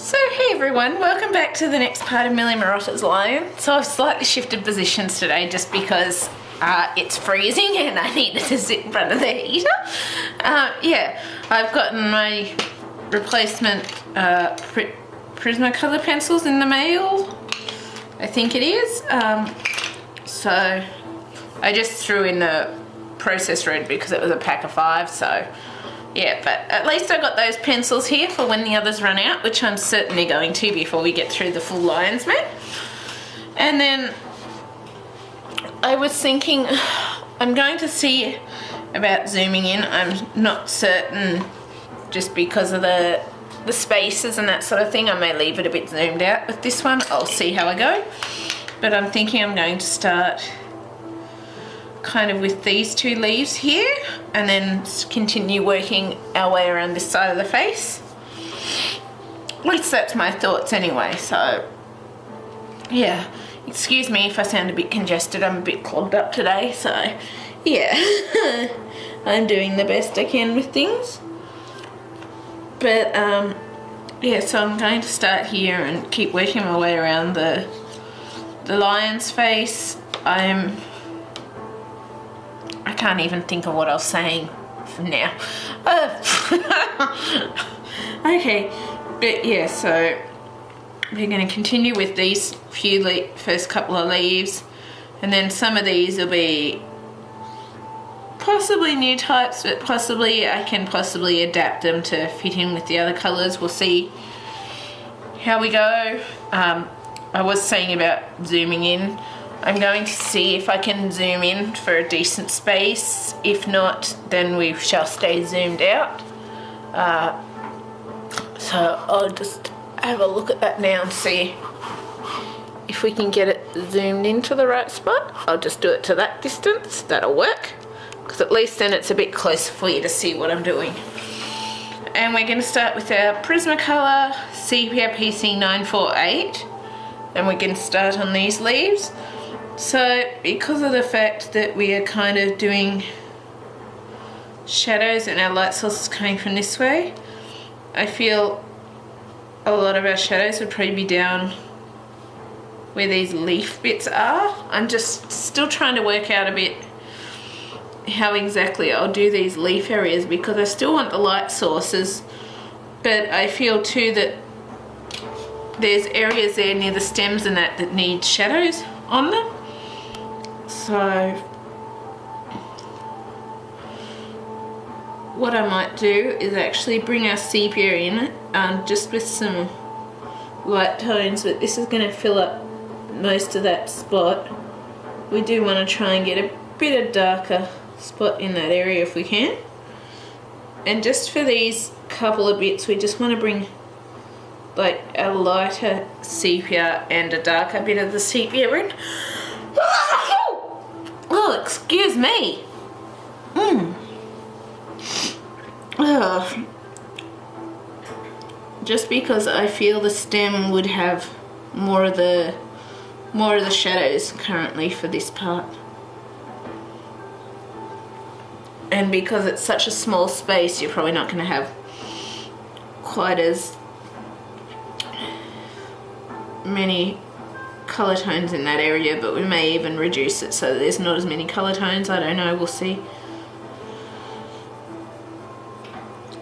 So hey everyone, welcome back to the next part of Millie Marotta's lion. So I've slightly shifted positions today just because it's freezing and I needed to sit in front of the heater. Yeah, I've gotten my replacement Prismacolor pencils in the mail, I think it is. So I just threw in the processed red because it was a pack of 5, so yeah, but at least I got those pencils here for when the others run out, which I'm certainly going to before we get through the full lion's mane. And then I was thinking I'm going to see about zooming in. I'm not certain just because of the spaces and that sort of thing. I may leave it a bit zoomed out with this one. I'll see how I go. But I'm thinking I'm going to start kind of with these two leaves here and then continue working our way around this side of the face. At least that's my thoughts anyway, so yeah, excuse me if I sound a bit congested. I'm a bit clogged up today, so yeah. I'm doing the best I can with things, but yeah, so I'm going to start here and keep working my way around the lion's face. I can't even think of what I was saying from now. Okay, but yeah, so we're going to continue with these first couple of leaves, and then some of these will be possibly new types, but possibly I can adapt them to fit in with the other colours. We'll see how we go. I was saying about zooming in. I'm going to see if I can zoom in for a decent space. If not, then we shall stay zoomed out. So I'll just have a look at that now and see if we can get it zoomed into the right spot. I'll just do it to that distance. That'll work, because at least then it's a bit closer for you to see what I'm doing. And we're going to start with our Prismacolor Sepia PC948, and we're going to start on these leaves. So because of the fact that we are kind of doing shadows and our light source is coming from this way, I feel a lot of our shadows would probably be down where these leaf bits are. I'm just still trying to work out a bit how exactly I'll do these leaf areas, because I still want the light sources, but I feel too that there's areas there near the stems and that need shadows on them. So what I might do is actually bring our sepia in just with some light tones, but this is going to fill up most of that spot. We do want to try and get a bit of darker spot in that area if we can. And just for these couple of bits, we just want to bring like a lighter sepia and a darker bit of the sepia in. Oh, excuse me. Just because I feel the stem would have more of the shadows currently for this part. And because it's such a small space, you're probably not going to have quite as many colour tones in that area, but we may even reduce it so that there's not as many colour tones. I don't know, we'll see.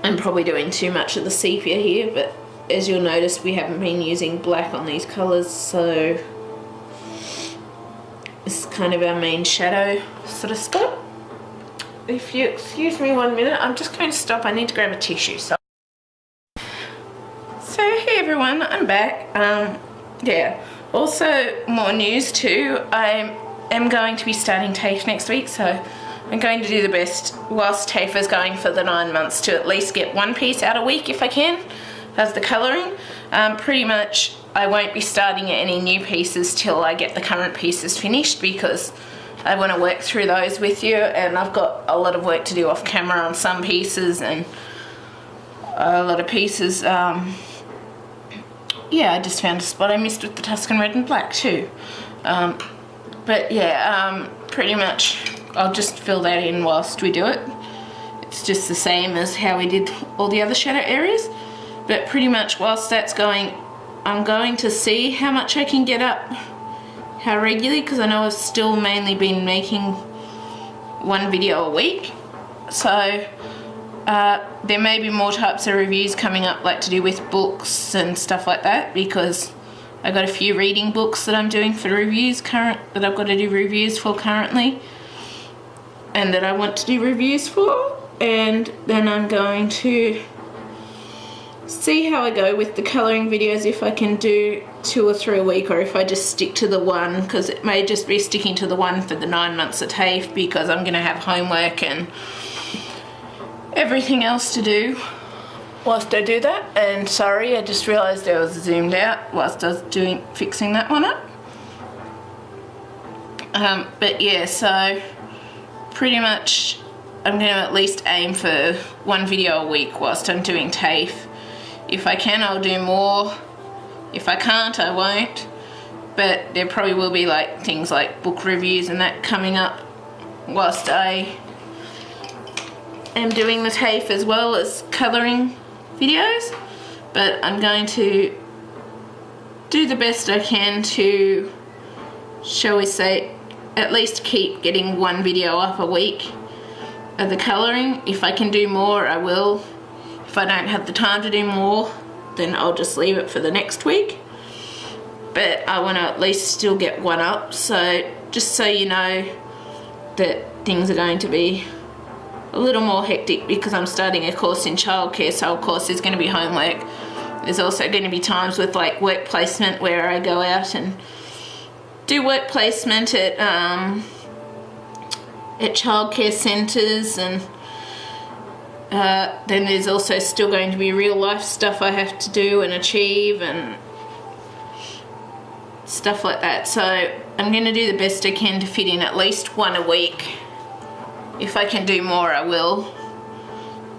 I'm probably doing too much of the sepia here, but as you'll notice, we haven't been using black on these colours, so this is kind of our main shadow sort of spot. If you excuse me 1 minute, I'm just going to stop. I need to grab a tissue. So hey everyone, I'm back. Yeah. Also, more news too. I am going to be starting TAFE next week, so I'm going to do the best whilst TAFE is going for the 9 months to at least get one piece out a week if I can, as the colouring. Pretty much I won't be starting any new pieces till I get the current pieces finished, because I want to work through those with you, and I've got a lot of work to do off camera on some pieces, and a lot of pieces yeah, I just found a spot I missed with the Tuscan Red and Black too. But yeah, pretty much I'll just fill that in whilst we do it. It's just the same as how we did all the other shadow areas. But pretty much whilst that's going, I'm going to see how much I can get up, how regularly, because I know I've still mainly been making one video a week. So there may be more types of reviews coming up, like to do with books and stuff like that, because I've got a few reading books that I'm doing for reviews that I've got to do reviews for currently, and that I want to do reviews for. And then I'm going to see how I go with the colouring videos, if I can do 2 or 3 a week, or if I just stick to the one, because it may just be sticking to the one for the 9 months of TAFE, because I'm going to have homework and everything else to do whilst I do that. And sorry, I just realised I was zoomed out whilst I was fixing that one up. But yeah, so pretty much I'm going to at least aim for 1 video a week whilst I'm doing TAFE. If I can, I'll do more. If I can't, I won't. But there probably will be like things like book reviews and that coming up whilst I am doing the TAFE, as well as colouring videos. But I'm going to do the best I can to, shall we say, at least keep getting 1 video up a week of the colouring. If I can do more, I will. If I don't have the time to do more, then I'll just leave it for the next week. But I want to at least still get 1 up, so just so you know that things are going to be a little more hectic, because I'm starting a course in childcare, so of course there's going to be homework. There's also going to be times with like work placement where I go out and do work placement at childcare centres, and then there's also still going to be real life stuff I have to do and achieve and stuff like that. So I'm going to do the best I can to fit in at least 1 a week. If I can do more, I will.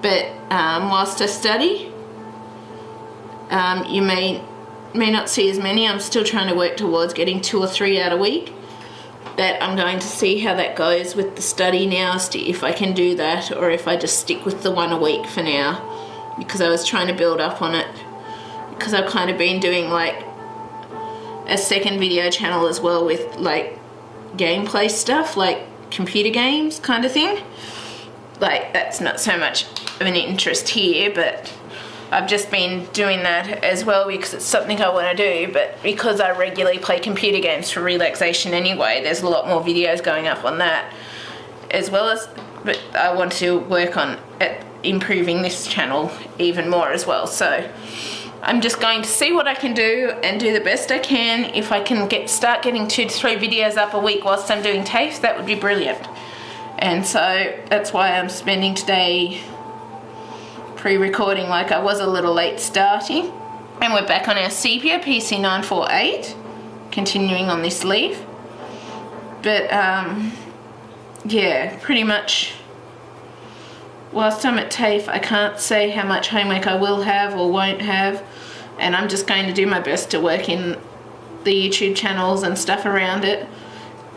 But whilst I study, you may not see as many. I'm still trying to work towards getting 2 or 3 out a week. But I'm going to see how that goes with the study now, if I can do that, or if I just stick with the 1 a week for now, because I was trying to build up on it, because I've kind of been doing like a second video channel as well with like gameplay stuff, like computer games kind of thing. Like that's not so much of an interest here, but I've just been doing that as well because it's something I want to do. But because I regularly play computer games for relaxation anyway, there's a lot more videos going up on that as well as, but I want to work on improving this channel even more as well. So I'm just going to see what I can do and do the best I can. If I can start getting 2 to 3 videos up a week whilst I'm doing TAFE, that would be brilliant. And so that's why I'm spending today pre-recording, like I was a little late starting. And we're back on our Sepia PC948, continuing on this leaf. But yeah, pretty much whilst I'm at TAFE, I can't say how much homework I will have or won't have, and I'm just going to do my best to work in the YouTube channels and stuff around it.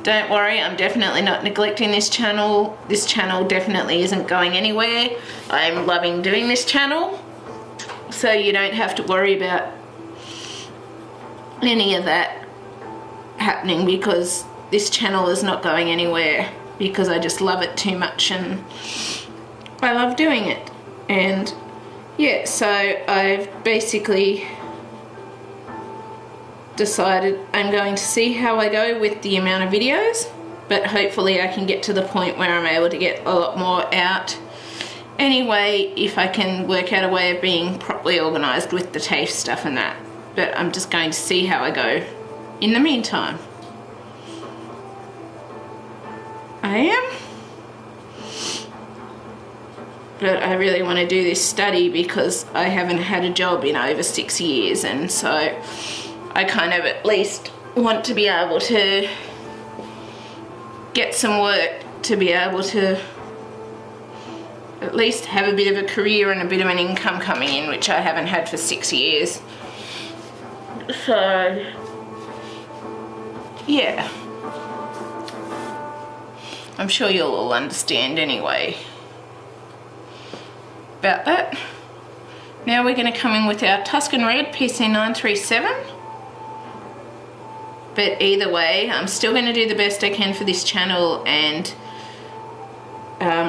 Don't worry, I'm definitely not neglecting this channel. This channel definitely isn't going anywhere. I'm loving doing this channel, so you don't have to worry about any of that happening, because this channel is not going anywhere, because I just love it too much and I love doing it. And yeah, so I've basically decided I'm going to see how I go with the amount of videos, but hopefully I can get to the point where I'm able to get a lot more out anyway, if I can work out a way of being properly organised with the TAFE stuff and that. But I'm just going to see how I go in the meantime. I am. But I really want to do this study because I haven't had a job in over 6 years, and so I kind of at least want to be able to get some work to be able to at least have a bit of a career and a bit of an income coming in, which I haven't had for 6 years. So yeah, I'm sure you'll all understand anyway about that. Now we're going to come in with our Tuscan Red PC937. But either way, I'm still going to do the best I can for this channel and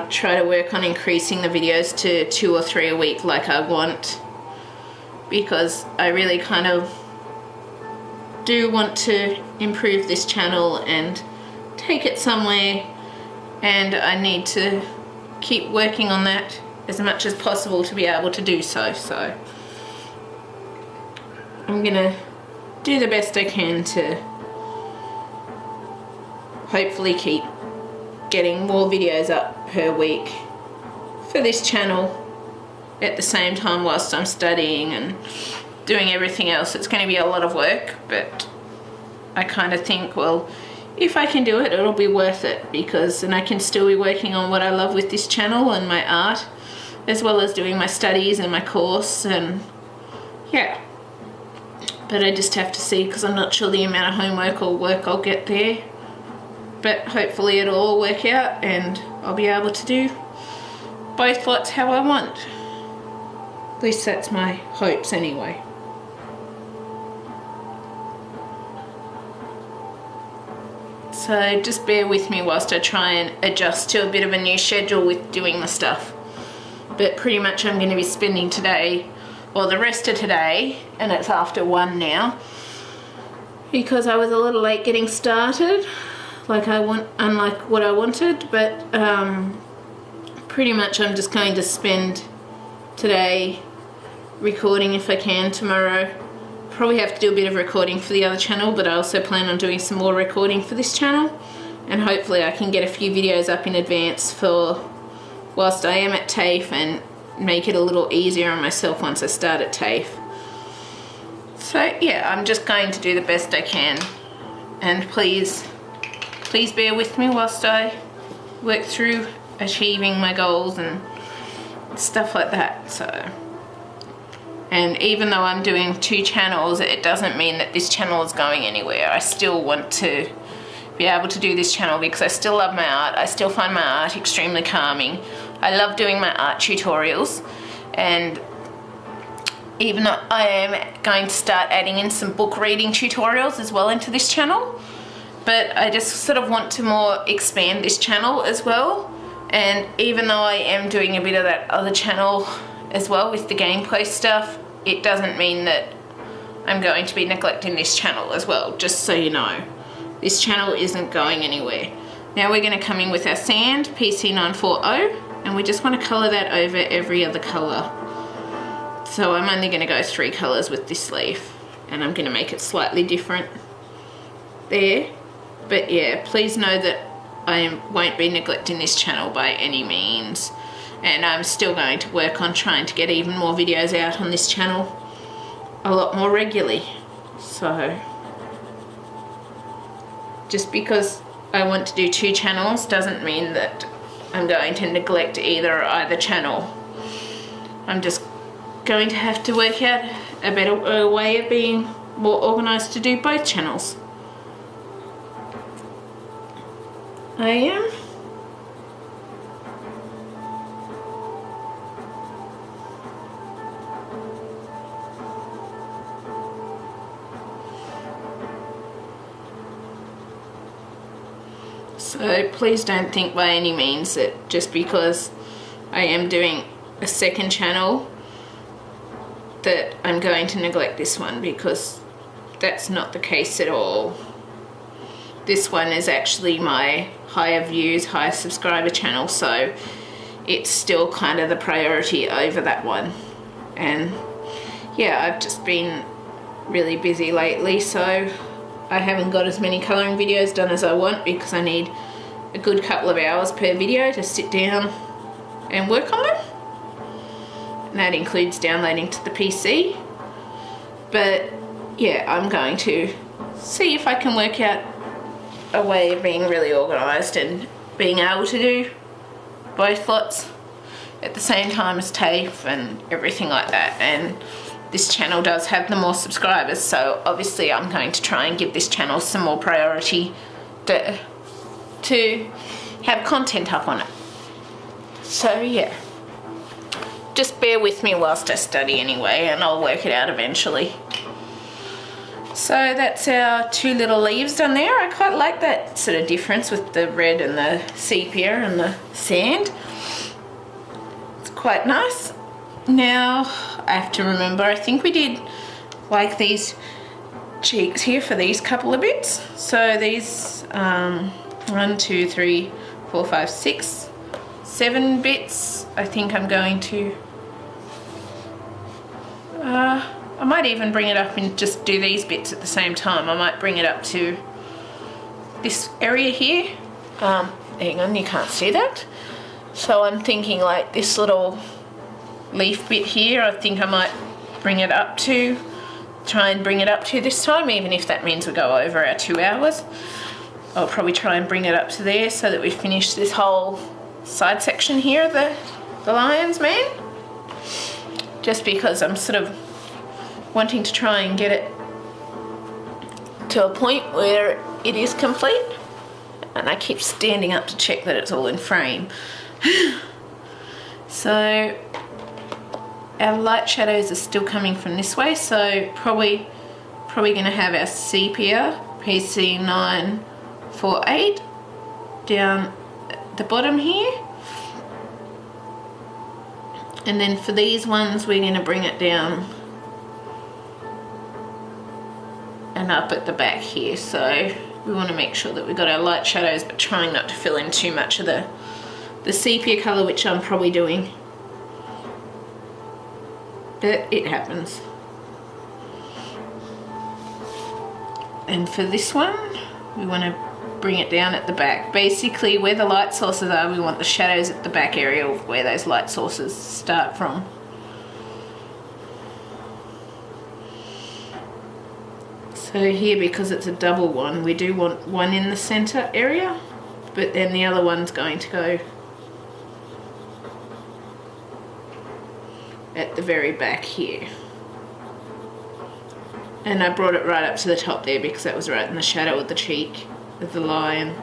try to work on increasing the videos to 2 or 3 a week like I want, because I really kind of do want to improve this channel and take it somewhere, and I need to keep working on that as much as possible to be able to do so. So I'm gonna do the best I can to hopefully keep getting more videos up per week for this channel at the same time whilst I'm studying and doing everything else. It's going to be a lot of work, but I kind of think, well, if I can do it, it'll be worth it, because then I can still be working on what I love with this channel and my art, as well as doing my studies and my course, and yeah. But I just have to see, because I'm not sure the amount of homework or work I'll get there. But hopefully it'll all work out and I'll be able to do both lots how I want. At least that's my hopes anyway. So just bear with me whilst I try and adjust to a bit of a new schedule with doing the stuff. But pretty much I'm going to be spending today, or the rest of today, and it's after 1 now, because I was a little late getting started. Unlike what I wanted, but pretty much I'm just going to spend today recording if I can. Tomorrow probably have to do a bit of recording for the other channel, but I also plan on doing some more recording for this channel, and hopefully I can get a few videos up in advance for whilst I am at TAFE, and make it a little easier on myself once I start at TAFE. So yeah, I'm just going to do the best I can, and please bear with me whilst I work through achieving my goals and stuff like that. So, and even though I'm doing 2 channels, it doesn't mean that this channel is going anywhere. I still want to be able to do this channel because I still love my art. I still find my art extremely calming. I love doing my art tutorials, and even though I am going to start adding in some book reading tutorials as well into this channel, but I just sort of want to more expand this channel as well. And even though I am doing a bit of that other channel as well with the gameplay stuff, it doesn't mean that I'm going to be neglecting this channel as well, just so you know. This channel isn't going anywhere. Now we're going to come in with our sand, PC940, and we just want to colour that over every other colour. So I'm only going to go 3 colours with this leaf, and I'm going to make it slightly different there. But yeah, please know that I won't be neglecting this channel by any means, and I'm still going to work on trying to get even more videos out on this channel a lot more regularly. So just because I want to do 2 channels doesn't mean that I'm going to neglect either channel. I'm just going to have to work out a better way of being more organised to do both channels. I am. So please don't think by any means that just because I am doing a second channel that I'm going to neglect this one, because that's not the case at all. This one is actually my higher views, higher subscriber channel, so it's still kind of the priority over that one. And yeah, I've just been really busy lately, so I haven't got as many colouring videos done as I want, because I need a good couple of hours per video to sit down and work on them. And that includes downloading to the PC. But yeah, I'm going to see if I can work out a way of being really organised and being able to do both lots at the same time as TAFE and everything like that. And this channel does have the more subscribers, so obviously I'm going to try and give this channel some more priority to have content up on it. So yeah, just bear with me whilst I study anyway, and I'll work it out eventually. So that's our two little leaves done there. I quite like that sort of difference with the red and the sepia and the sand. It's quite nice. Now I have to remember, I think we did like these cheeks here for these couple of bits. So these 1, 2, 3, 4, 5, 6, 7 bits. I think I'm going to I might even bring it up and just do these bits at the same time. I might bring it up to this area here. Hang on, you can't see that. So I'm thinking like this little leaf bit here, I think I might bring it up to, try and bring it up to this time, even if that means we go over our 2 hours. I'll probably try and bring it up to there so that we finish this whole side section here of the lion's mane. Just because I'm sort of wanting to try and get it to a point where it is complete, and I keep standing up to check that it's all in frame. So our light shadows are still coming from this way, so probably going to have our Sepia PC948 down at the bottom here, and then for these ones we're going to bring it down and up at the back here. So we want to make sure that we've got our light shadows, but trying not to fill in too much of the sepia colour, which I'm probably doing, but it happens. And for this one we want to bring it down at the back. Basically where the light sources are, we want the shadows at the back area of where those light sources start from. So here, because it's a double one, we do want one in the centre area, but then the other one's going to go at the very back here. And I brought it right up to the top there because that was right in the shadow of the cheek of the lion.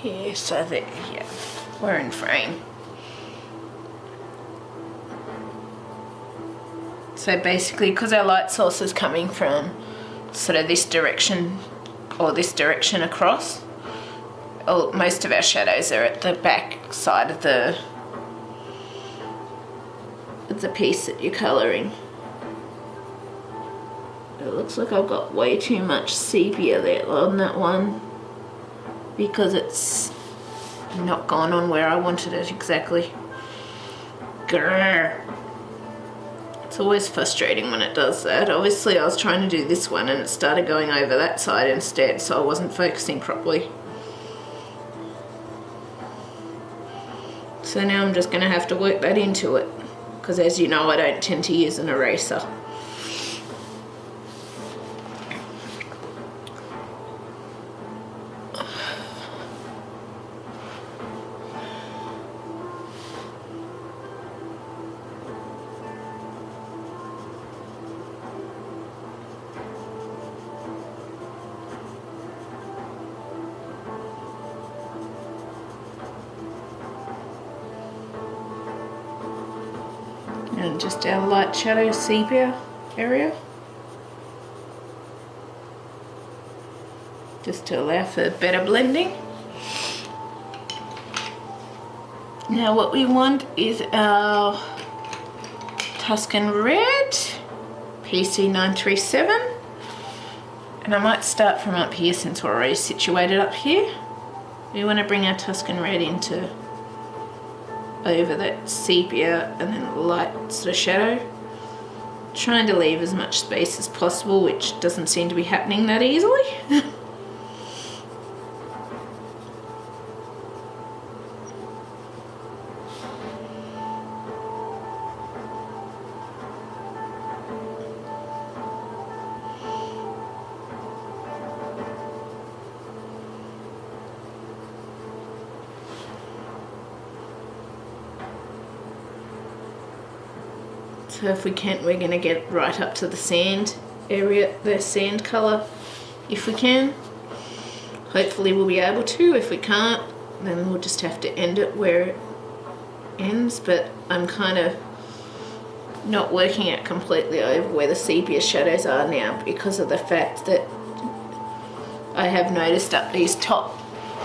Here, so that, yeah, we're in frame. So basically, because our light source is coming from sort of this direction or this direction across, most of our shadows are at the back side of the piece that you're colouring. It looks like I've got way too much sepia there on that one, because it's not gone on where I wanted it exactly. Grr. It's always frustrating when it does that. Obviously I was trying to do this one and it started going over that side instead, so I wasn't focusing properly. So now I'm just going to have to work that into it, because as you know I don't tend to use an eraser. And just our light shadow sepia area, just to allow for better blending. Now what we want is our Tuscan Red PC937, and I might start from up here since we're already situated up here. We want to bring our Tuscan Red into over that sepia and then light sort of shadow, trying to leave as much space as possible, which doesn't seem to be happening that easily. So if we can, we're going to get right up to the sand area, the sand colour, if we can. Hopefully we'll be able to. If we can't, then we'll just have to end it where it ends. But I'm kind of not working out completely over where the sepia shadows are now, because of the fact that I have noticed up these top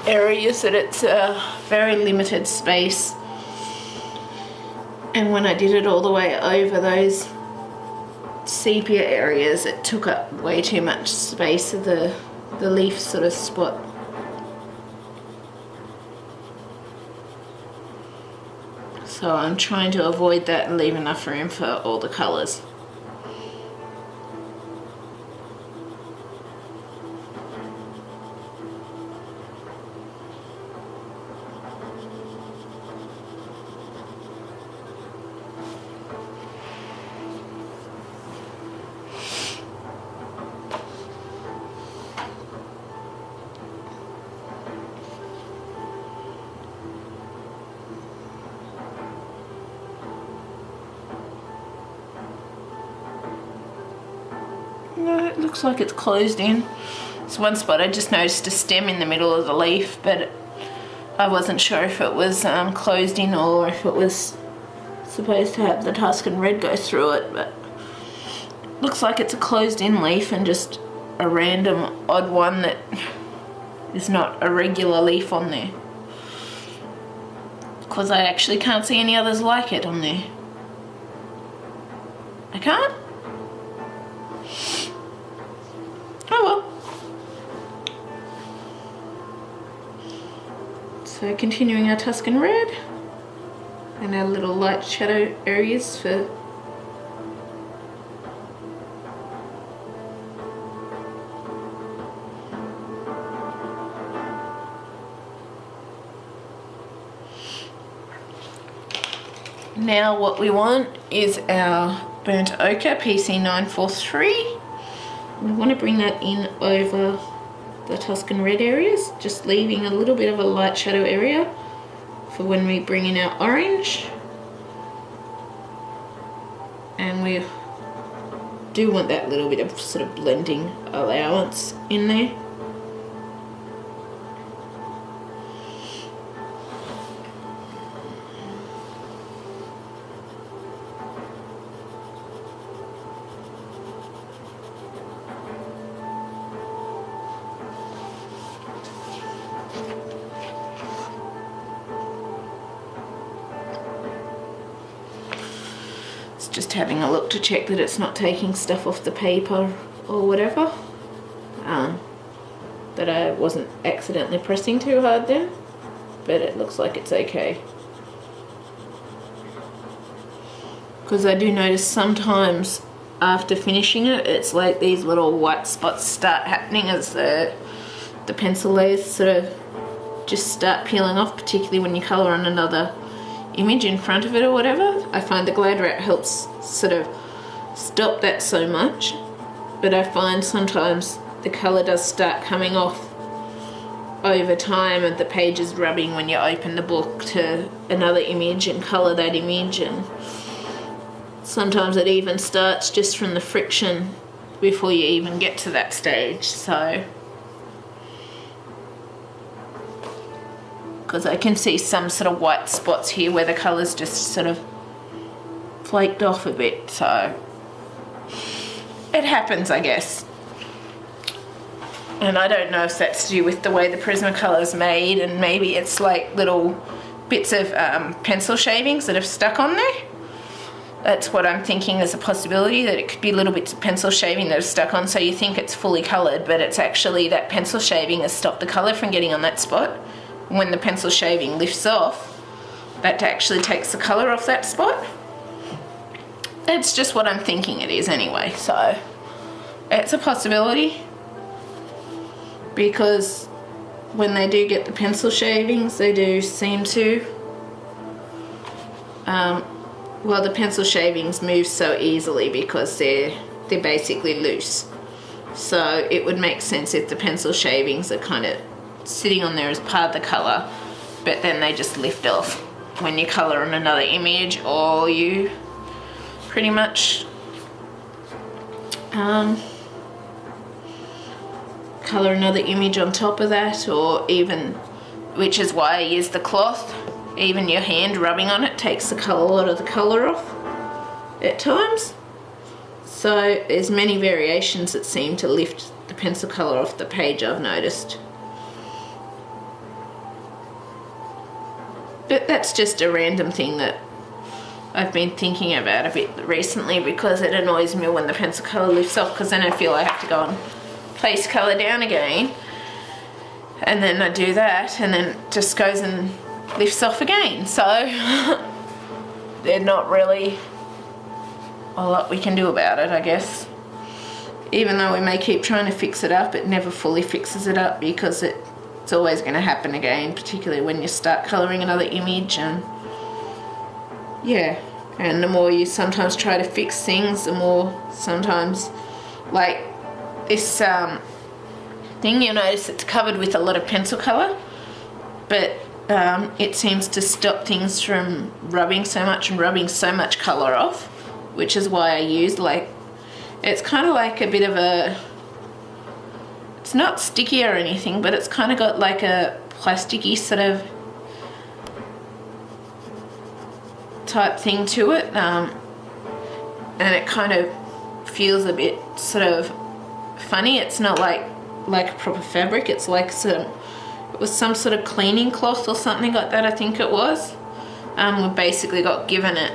areas that it's a very limited space. And when I did it all the way over those sepia areas, it took up way too much space of the leaf sort of spot. So I'm trying to avoid that and leave enough room for all the colours. No, it looks like it's closed in. It's one spot I just noticed a stem in the middle of the leaf, but I wasn't sure if it was closed in or if it was supposed to have the Tuscan Red go through it, but it looks like it's a closed in leaf and just a random odd one that is not a regular leaf on there. Because I actually can't see any others like it on there. I can't? Oh well. So continuing our Tuscan Red and our little light shadow areas for now what we want is our burnt ochre PC943. We want to bring that in over the Tuscan Red areas, just leaving a little bit of a light shadow area for when we bring in our orange. And we do want that little bit of sort of blending allowance in there. Just having a look to check that it's not taking stuff off the paper or whatever, that I wasn't accidentally pressing too hard there, but it looks like it's okay. Because I do notice sometimes after finishing it, it's like these little white spots start happening as the pencil layers sort of just start peeling off, particularly when you colour on another image in front of it or whatever. I find the Glad Wrap helps sort of stop that so much, but I find sometimes the colour does start coming off over time and the page is rubbing when you open the book to another image and colour that image, and sometimes it even starts just from the friction before you even get to that stage. So because I can see some sort of white spots here where the colour's just sort of flaked off a bit, so it happens, I guess. And I don't know if that's to do with the way the Prismacolor is made, and maybe it's like little bits of pencil shavings that have stuck on there. That's what I'm thinking is a possibility, that it could be little bits of pencil shaving that have stuck on, so you think it's fully coloured, but it's actually that pencil shaving has stopped the colour from getting on that spot. When the pencil shaving lifts off, that actually takes the colour off that spot. That's just what I'm thinking it is anyway, so it's a possibility, because when they do get the pencil shavings, they do seem to, well, the pencil shavings move so easily because they're basically loose, so it would make sense if the pencil shavings are kind of sitting on there as part of the colour, but then they just lift off when you colour on another image or you pretty much colour another image on top of that, or even, which is why I use the cloth, even your hand rubbing on it takes a lot of the colour off at times. So there's many variations that seem to lift the pencil colour off the page, I've noticed. But that's just a random thing that I've been thinking about a bit recently, because it annoys me when the pencil colour lifts off, because then I feel I have to go and place colour down again, and then I do that and then it just goes and lifts off again. So there's not really a lot we can do about it, I guess. Even though we may keep trying to fix it up, it never fully fixes it up, because it's always going to happen again, particularly when you start colouring another image. And yeah, and the more you sometimes try to fix things, the more sometimes, like this thing, you'll notice it's covered with a lot of pencil colour, but it seems to stop things from rubbing so much and rubbing so much colour off, which is why I use, like, it's kind of like a bit of a, it's not sticky or anything, but it's kind of got like a plasticky sort of type thing to it, and it kind of feels a bit sort of funny. It's not like a proper fabric, it's like it was some sort of cleaning cloth or something like that, I think it was. We basically got given it,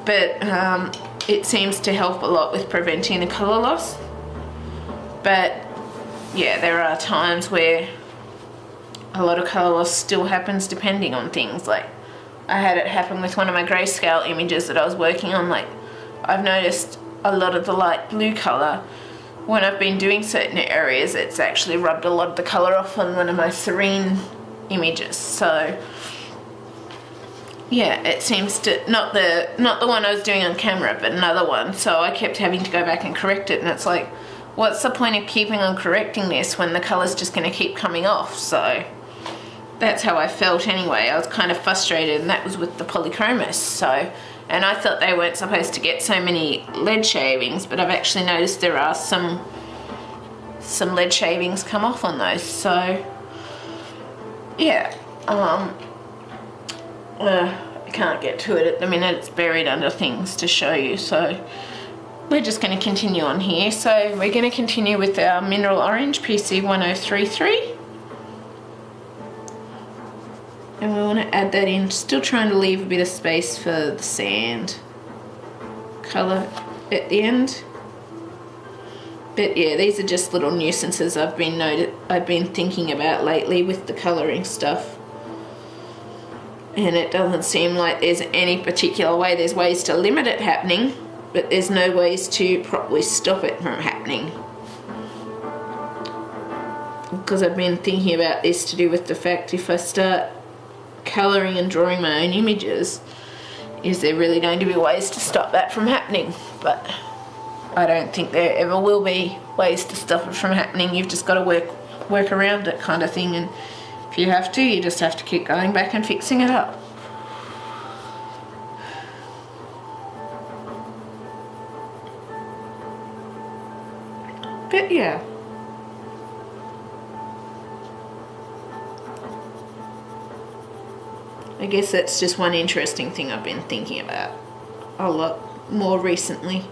but it seems to help a lot with preventing the colour loss. But yeah, there are times where a lot of colour loss still happens depending on things. Like, I had it happen with one of my grayscale images that I was working on. Like, I've noticed a lot of the light blue colour, when I've been doing certain areas, it's actually rubbed a lot of the colour off on one of my serene images. So yeah, it seems to, not the one I was doing on camera, but another one. So I kept having to go back and correct it, and it's like, what's the point of keeping on correcting this when the colour's just going to keep coming off? So that's how I felt anyway. I was kind of frustrated, and that was with the polychromos. So, and I thought they weren't supposed to get so many lead shavings, but I've actually noticed there are some lead shavings come off on those. So yeah, I can't get to it at the minute, it's buried under things to show you, so we're just going to continue on here. So we're going to continue with our mineral orange PC1033, and we want to add that in, still trying to leave a bit of space for the sand colour at the end. But yeah, these are just little nuisances I've been thinking about lately with the colouring stuff. And it doesn't seem like there's any particular way. There's ways to limit it happening, but there's no ways to properly stop it from happening. Because I've been thinking about this to do with the fact, if I start colouring and drawing my own images, is there really going to be ways to stop that from happening? But I don't think there ever will be ways to stop it from happening. You've just got to work around it, kind of thing. And if you have to, you just have to keep going back and fixing it up. But yeah. I guess that's just one interesting thing I've been thinking about a lot more recently.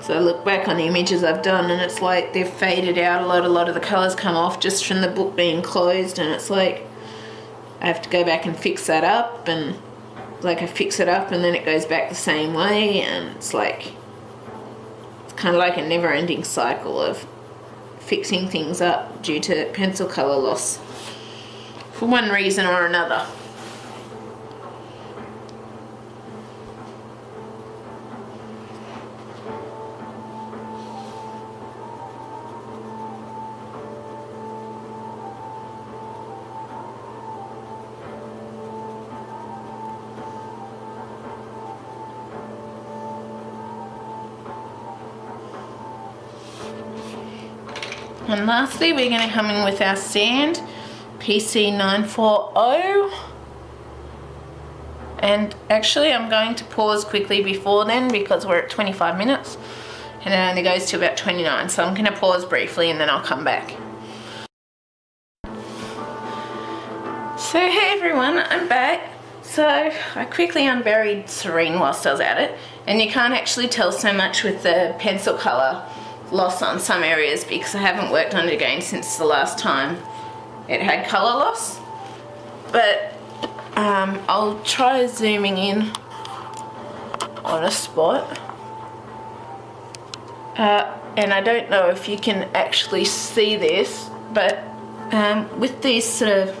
So I look back on the images I've done, and it's like they've faded out a lot of the colours come off just from the book being closed, and it's like I have to go back and fix that up, and like I fix it up and then it goes back the same way, and it's like, it's kind of like a never-ending cycle of fixing things up due to pencil colour loss for one reason or another. And lastly, we're going to come in with our sand, PC940. And actually I'm going to pause quickly before then because we're at 25 minutes and it only goes to about 29, so I'm going to pause briefly and then I'll come back. So hey everyone, I'm back. So I quickly unburied Serene whilst I was at it, and you can't actually tell so much with the pencil colour loss on some areas because I haven't worked on it again since the last time it had colour loss. But I'll try zooming in on a spot. And I don't know if you can actually see this, but with these sort of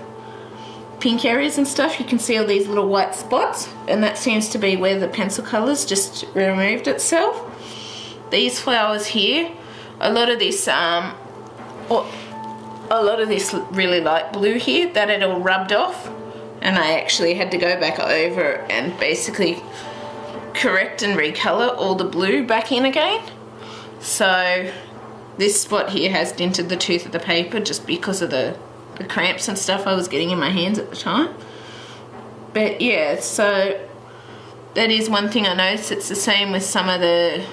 pink areas and stuff, you can see all these little white spots, and that seems to be where the pencil colour's just removed itself. These flowers here, a lot of this really light blue here, that had all rubbed off, and I actually had to go back over and basically correct and recolour all the blue back in again. So this spot here has dented the tooth of the paper just because of the cramps and stuff I was getting in my hands at the time. But yeah, so that is one thing I noticed. It's the same with some of the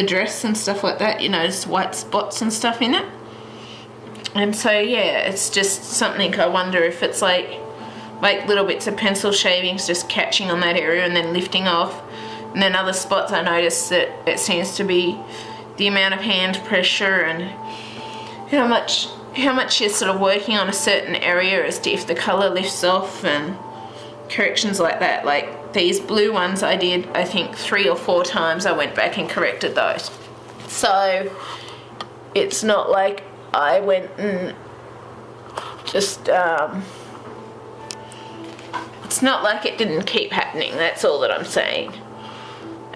dress and stuff like that. You notice white spots and stuff in it. And so yeah, it's just something I wonder if it's like little bits of pencil shavings just catching on that area and then lifting off. And then other spots I noticed that it seems to be the amount of hand pressure and how much you're sort of working on a certain area as to if the colour lifts off and corrections like that. Like these blue ones I did, I think 3 or 4 times I went back and corrected those. So it's not like I went and just, it's not like it didn't keep happening, that's all that I'm saying.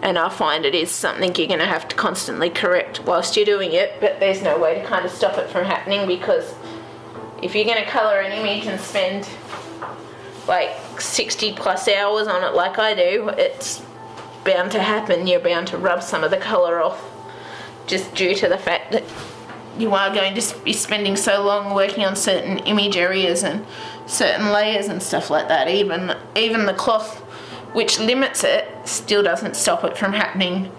And I find it is something you're going to have to constantly correct whilst you're doing it, but there's no way to kind of stop it from happening, because if you're going to colour an image and spend like 60 plus hours on it like I do, it's bound to happen. You're bound to rub some of the colour off just due to the fact that you are going to be spending so long working on certain image areas and certain layers and stuff like that. Even the cloth, which limits it, still doesn't stop it from happening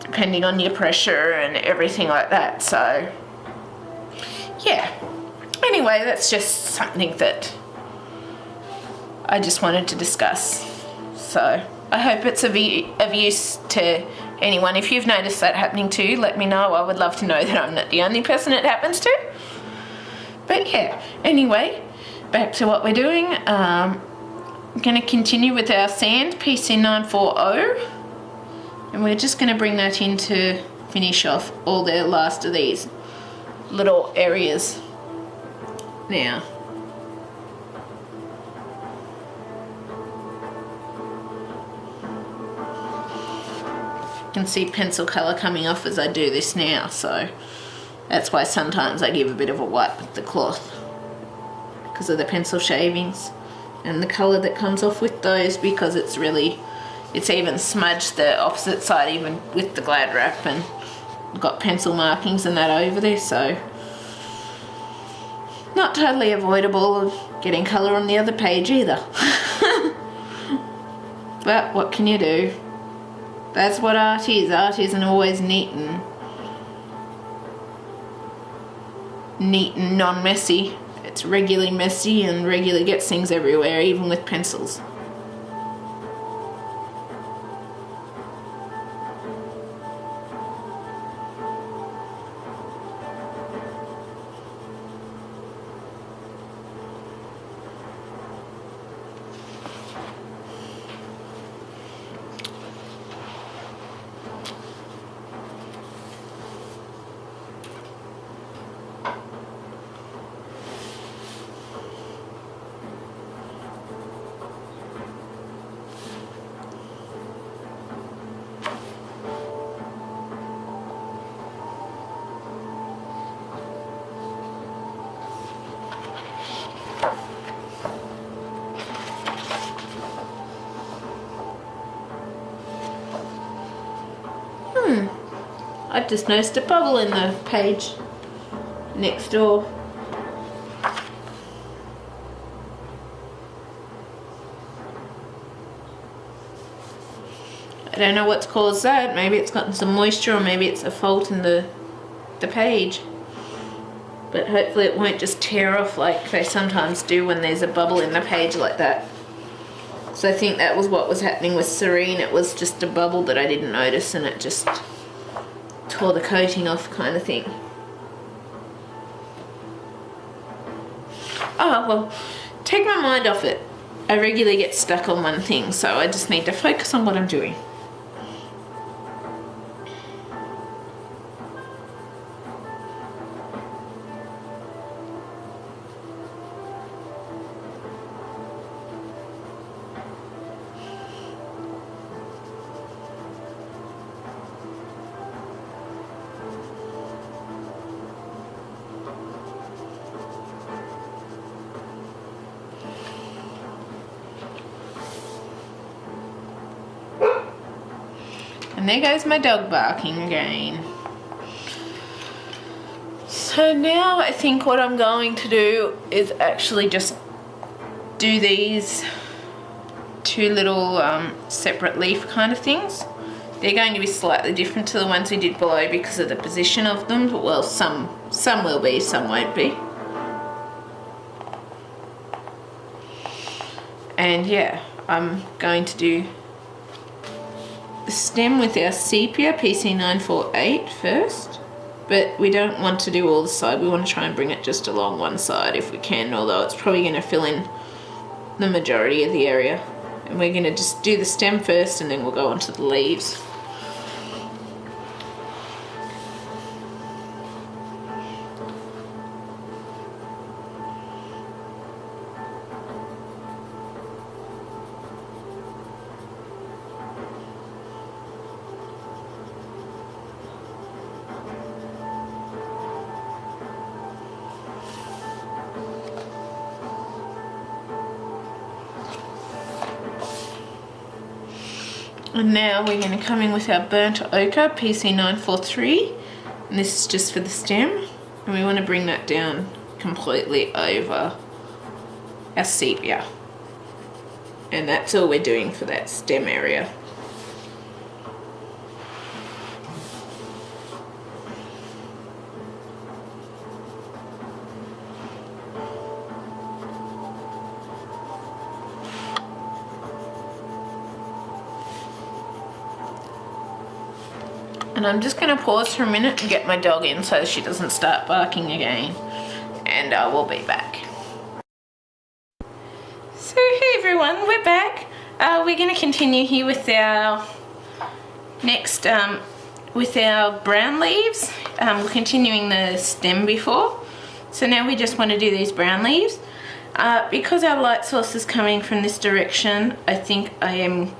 depending on your pressure and everything like that. So yeah, anyway, that's just something that I just wanted to discuss. So I hope it's of use to anyone. If you've noticed that happening too, let me know. I would love to know that I'm not the only person it happens to. But yeah, anyway, back to what we're doing. I'm going to continue with our sand, PC940, and we're just going to bring that in to finish off all the last of these little areas now. You can see pencil colour coming off as I do this now, so that's why sometimes I give a bit of a wipe with the cloth, because of the pencil shavings and the colour that comes off with those, because it's even smudged the opposite side even with the Glad wrap, and got pencil markings and that over there, so not totally avoidable of getting colour on the other page either. But what can you do? That's what art is. Art isn't always neat and non-messy. It's regularly messy and regularly gets things everywhere, even with pencils. I've just noticed a bubble in the page next door. I don't know what's caused that. Maybe it's gotten some moisture, or maybe it's a fault in the page. But hopefully it won't just tear off like they sometimes do when there's a bubble in the page like that. So I think that was what was happening with Serene. It was just a bubble that I didn't notice, and it just tore the coating off, kind of thing. Oh, well, take my mind off it. I regularly get stuck on one thing, so I just need to focus on what I'm doing. And there goes my dog barking again. So now I think what I'm going to do is actually just do these two little separate leaf kind of things. They're going to be slightly different to the ones we did below because of the position of them. Well, some will be, some won't be. And yeah, I'm going to do the stem with our Sepia PC948 first, but we don't want to do all the side. We want to try and bring it just along one side if we can, although it's probably going to fill in the majority of the area. And we're going to just do the stem first, and then we'll go on to the leaves. And now we're going to come in with our burnt ochre PC943, and this is just for the stem, and we want to bring that down completely over our sepia, and that's all we're doing for that stem area. And I'm just going to pause for a minute and get my dog in so she doesn't start barking again. And I will be back. So hey everyone, we're back. We're going to continue here with our next, with our brown leaves. We're continuing the stem before. So now we just want to do these brown leaves. Because our light source is coming from this direction, I think I am...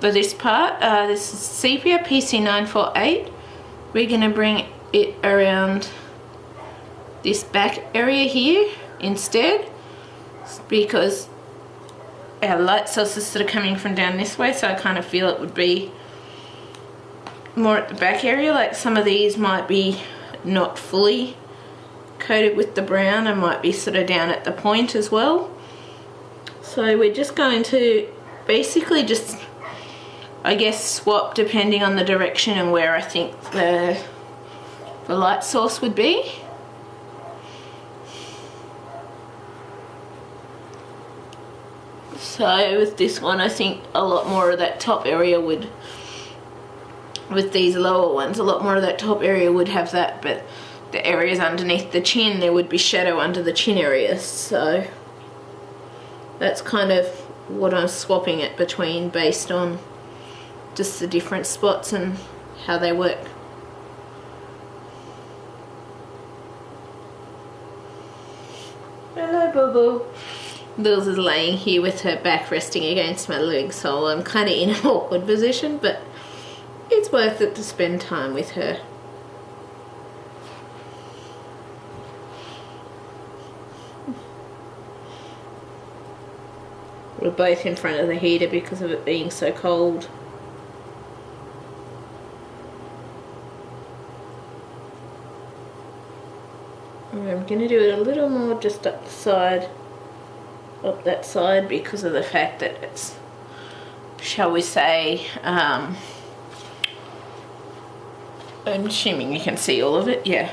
For this part, this is Sepia PC948. We're going to bring it around this back area here instead, because our light sources sort of coming from down this way, so I kind of feel it would be more at the back area. Like some of these might be not fully coated with the brown and might be sort of down at the point as well. So we're just going to basically just, I guess, swap depending on the direction and where I think the light source would be. So with this one, I think a lot more of that top area would, with these lower ones, a lot more of that top area would have that, but the areas underneath the chin, there would be shadow under the chin area. So that's kind of what I'm swapping it between based on just the different spots and how they work. Hello, Boo Boo. Lils is laying here with her back resting against my leg, so I'm kind of in an awkward position, but it's worth it to spend time with her. We're both in front of the heater because of it being so cold. I'm going to do it a little more just up the side, up that side, because of the fact that it's shall we say, I'm assuming you can see all of it, yeah.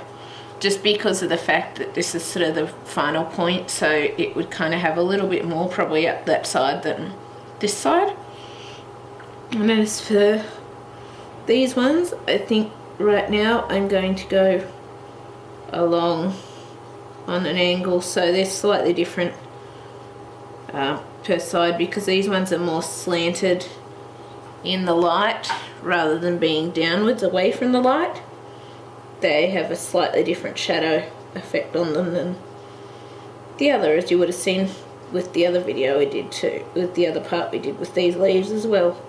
Just because of the fact that this is sort of the final point, so it would kind of have a little bit more probably up that side than this side. And as for these ones, I think right now I'm going to go along on an angle, so they're slightly different per side, because these ones are more slanted in the light rather than being downwards away from the light. They have a slightly different shadow effect on them than the other, as you would have seen with the other video we did too, with the other part we did with these leaves as well.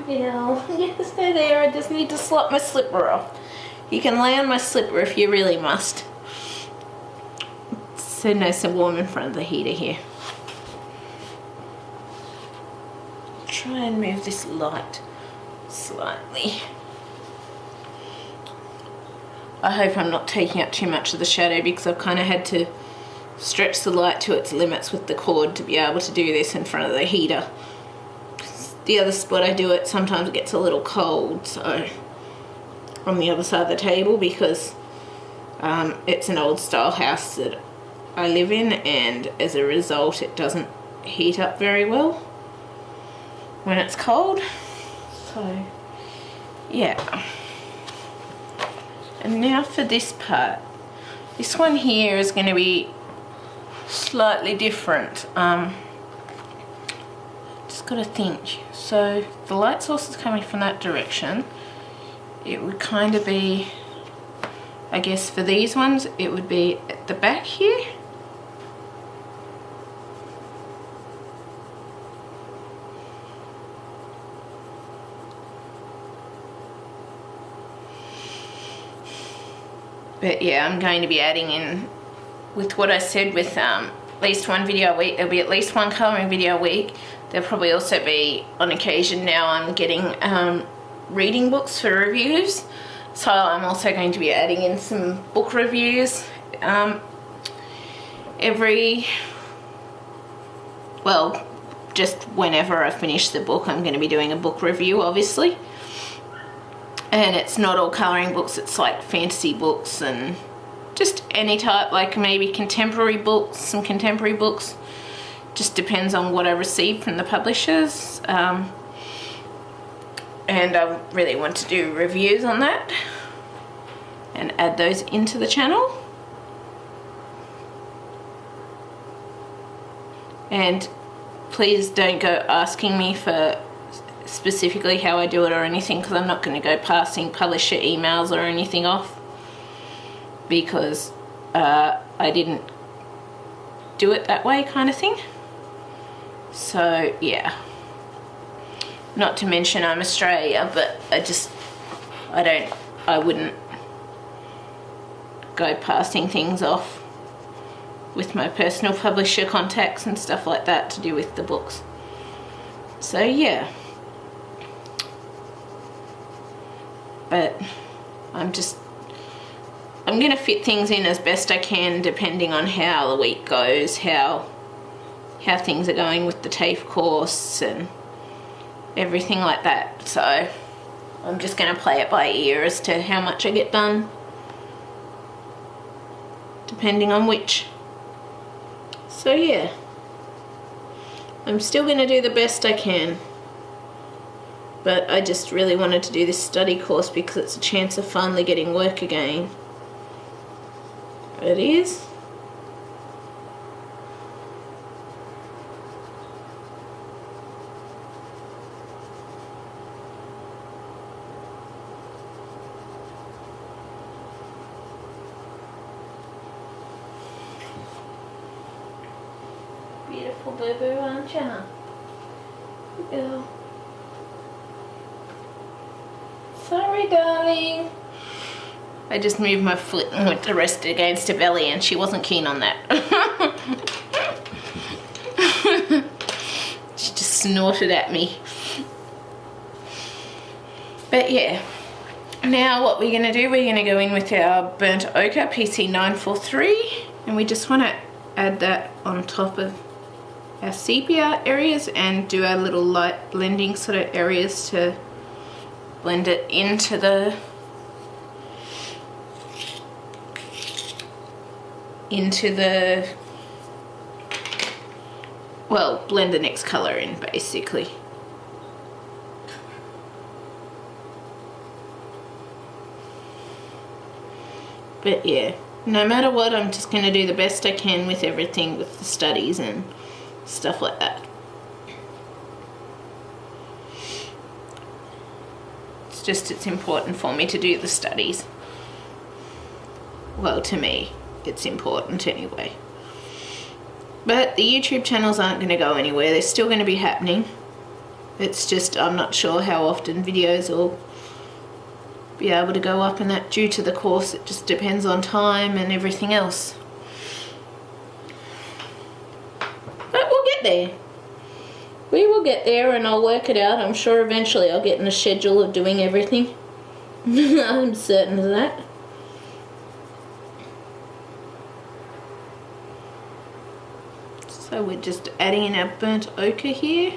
Yes, they're there. I just need to slop my slipper off. You can lay on my slipper if you really must. It's so nice and warm in front of the heater here. Try and move this light slightly. I hope I'm not taking up too much of the shadow, because I've kind of had to stretch the light to its limits with the cord to be able to do this in front of the heater. The other spot I do it, sometimes it gets a little cold, so on the other side of the table, because it's an old style house that I live in, and as a result it doesn't heat up very well when it's cold. So yeah. And now for this part. This one here is going to be slightly different. Just got to think. So the light source is coming from that direction. It would kind of be, I guess for these ones, it would be at the back here. But yeah, I'm going to be adding in with what I said with at least one video a week. There'll be at least one colouring video a week. There'll probably also be, on occasion now, I'm getting reading books for reviews. So I'm also going to be adding in some book reviews just whenever I finish the book, I'm going to be doing a book review, obviously. And it's not all colouring books, it's like fantasy books and just any type, like maybe contemporary books, some contemporary books. Just depends on what I receive from the publishers. And I really want to do reviews on that and add those into the channel. And please don't go asking me for specifically how I do it or anything, because I'm not going to go passing publisher emails or anything off, because I didn't do it that way, kind of thing. So yeah, not to mention I'm Australia, but I wouldn't go passing things off with my personal publisher contacts and stuff like that to do with the books. So yeah. But I'm going to fit things in as best I can depending on how the week goes, how things are going with the TAFE course and everything like that. So I'm just going to play it by ear as to how much I get done, depending on which. So yeah, I'm still going to do the best I can. But I just really wanted to do this study course because it's a chance of finally getting work again. It is. Beautiful boo-boo, aren't you? Good girl. Sorry, darling. I just moved my foot and went to rest against her belly, and she wasn't keen on that. She just snorted at me. But yeah, Now what we're going to do, we're going to go in with our burnt ochre PC943, and we just want to add that on top of our sepia areas and do our little light blending sort of areas to blend it into the well, blend the next colour in basically. But yeah, no matter what, I'm just going to do the best I can with everything, with the studies and stuff like that. It's important for me to do the studies. Well, to me, it's important anyway. But the YouTube channels aren't going to go anywhere. They're still going to be happening. It's just I'm not sure how often videos will be able to go up and that due to the course. It just depends on time and everything else. But we'll get there. We will get there and I'll work it out. I'm sure eventually I'll get in a schedule of doing everything. I'm certain of that. So we're just adding in our burnt ochre here.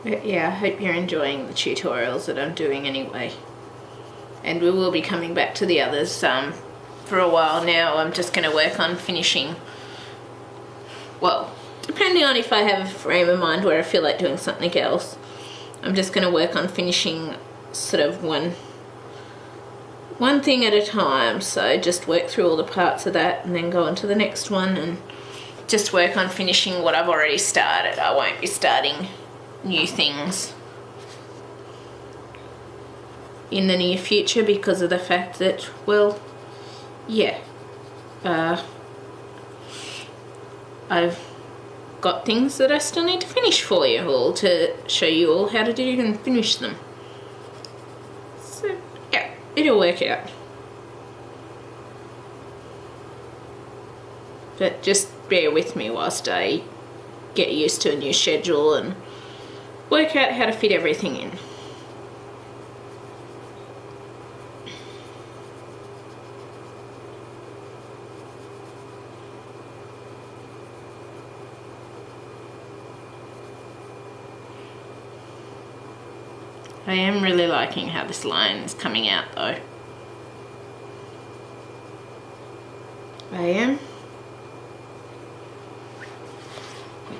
But yeah, I hope you're enjoying the tutorials that I'm doing anyway. And we will be coming back to the others for a while now. I'm just going to work on finishing, well, depending on if I have a frame of mind where I feel like doing something else. I'm just going to work on finishing sort of one thing at a time. So just work through all the parts of that and then go on to the next one and just work on finishing what I've already started. I won't be starting new things in the near future because of the fact that, well, yeah, I've got things that I still need to finish for you all, to show you all how to do and finish them. So yeah, it'll work out. But just bear with me whilst I get used to a new schedule and work out how to fit everything in. I am really liking how this line is coming out though. I am.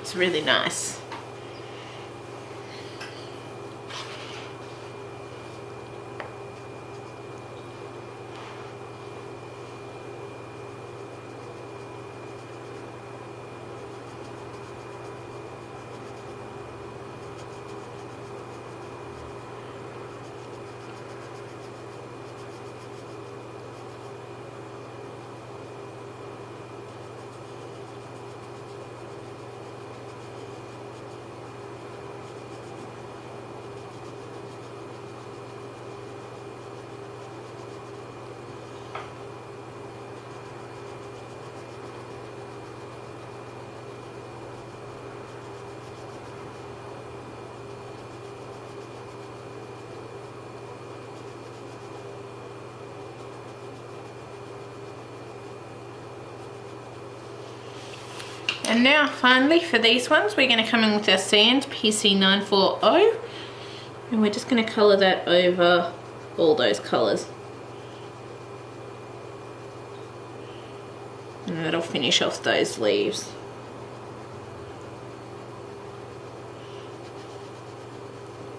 It's really nice. And now finally for these ones we're going to come in with our sand PC940 and we're just going to colour that over all those colours. And that'll finish off those leaves.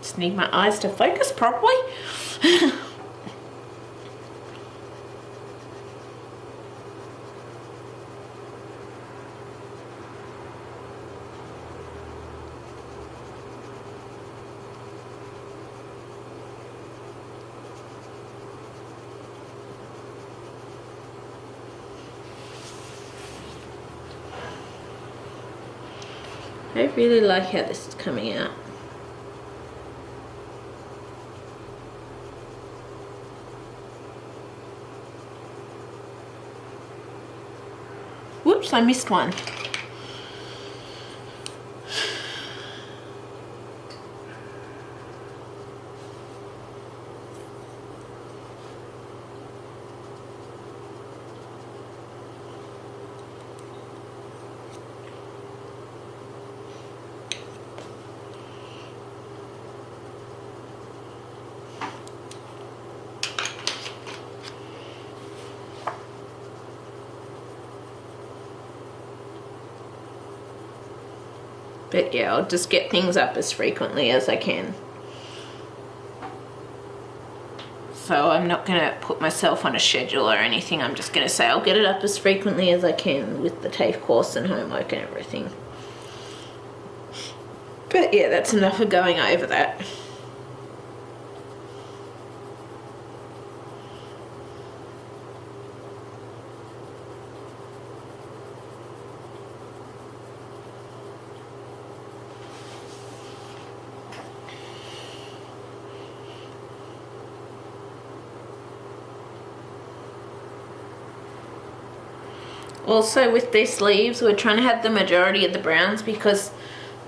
Just need my eyes to focus properly. I really like how this is coming out. Whoops, I missed one. But yeah, I'll just get things up as frequently as I can. So I'm not going to put myself on a schedule or anything. I'm just going to say I'll get it up as frequently as I can with the TAFE course and homework and everything. But yeah, that's enough of going over that. Also with these leaves, we're trying to have the majority of the browns because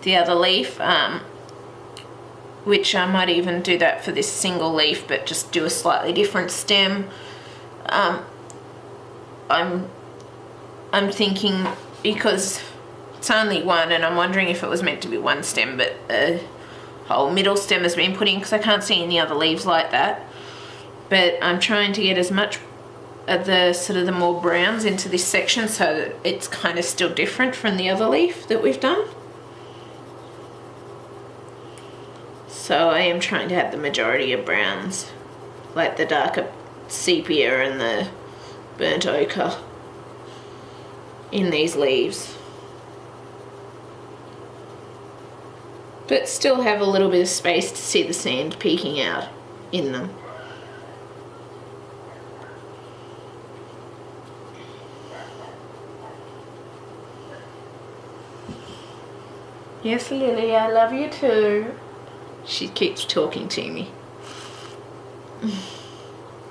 the other leaf, which I might even do that for this single leaf, but just do a slightly different stem. I'm thinking, because it's only one, and I'm wondering if it was meant to be one stem, but a whole middle stem has been put in because I can't see any other leaves like that. But I'm trying to get as much of the sort of the more browns into this section so that it's kind of still different from the other leaf that we've done. So I am trying to have the majority of browns, like the darker sepia and the burnt ochre in these leaves, but still have a little bit of space to see the sand peeking out in them. Yes, Lily, I love you too. She keeps talking to me.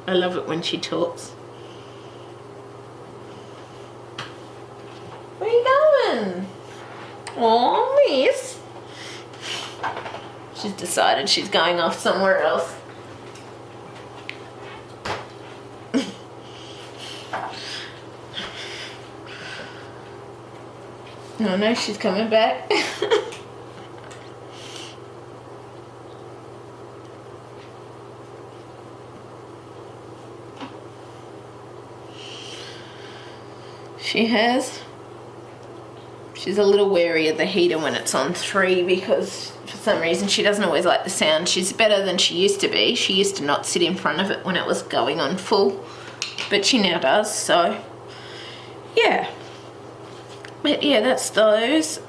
I love it when she talks. Where are you going? Oh, miss. She's decided she's going off somewhere else. Oh no, she's coming back. She has. She's a little wary of the heater when it's on 3 because for some reason she doesn't always like the sound. She's better than she used to be. She used to not sit in front of it when it was going on full, but she now does, so yeah. But yeah, that's those.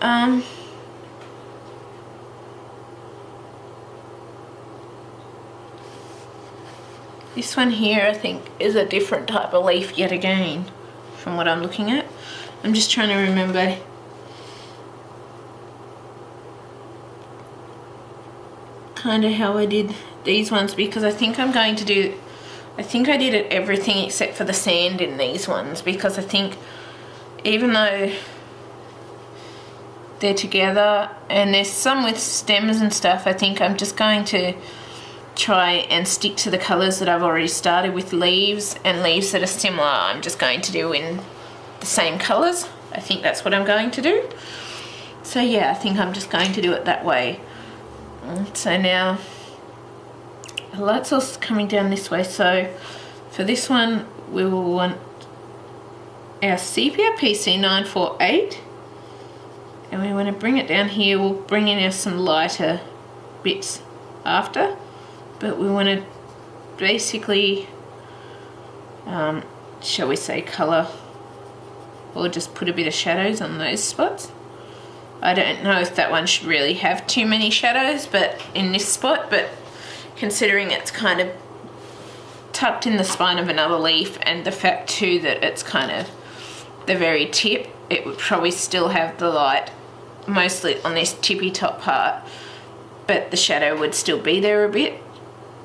This one here I think is a different type of leaf yet again from what I'm looking at. I'm just trying to remember kind of how I did these ones, because I think I'm going to do, I think I did it everything except for the sand in these ones, because I think even though they're together and there's some with stems and stuff, I think I'm just going to try and stick to the colours that I've already started with leaves, and leaves that are similar I'm just going to do in the same colours. I think that's what I'm going to do. So yeah, I think I'm just going to do it that way. So now the light source is coming down this way, so for this one we will want our Sepia PC948, and we want to bring it down here. We'll bring in some lighter bits after, but we want to basically shall we say colour, or just put a bit of shadows on those spots. I don't know if that one should really have too many shadows but in this spot, but considering it's kind of tucked in the spine of another leaf, and the fact too that it's kind of the very tip, it would probably still have the light mostly on this tippy top part, but the shadow would still be there a bit.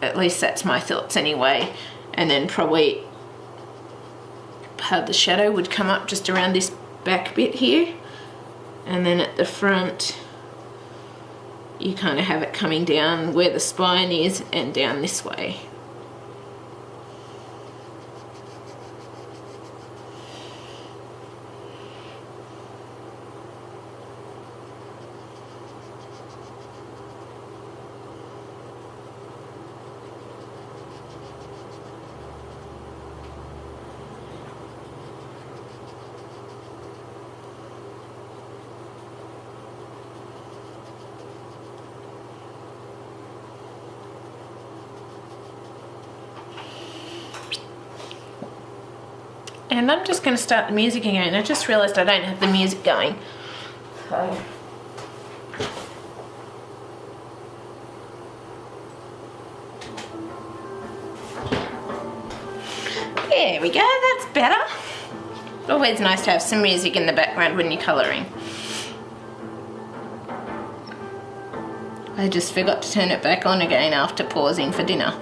At least that's my thoughts anyway. And then probably part of the shadow would come up just around this back bit here, and then at the front you kind of have it coming down where the spine is and down this way. And I'm just going to start the music again. I just realised I don't have the music going. So. There we go, that's better. Always nice to have some music in the background when you're colouring. I just forgot to turn it back on again after pausing for dinner.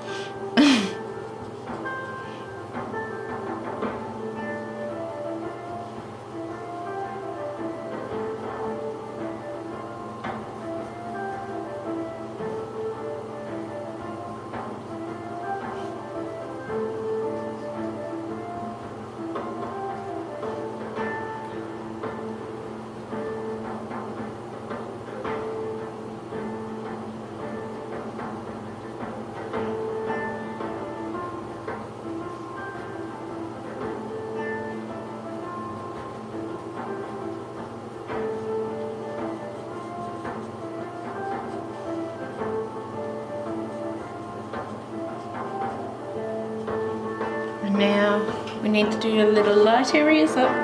Now we need to do a little light areas up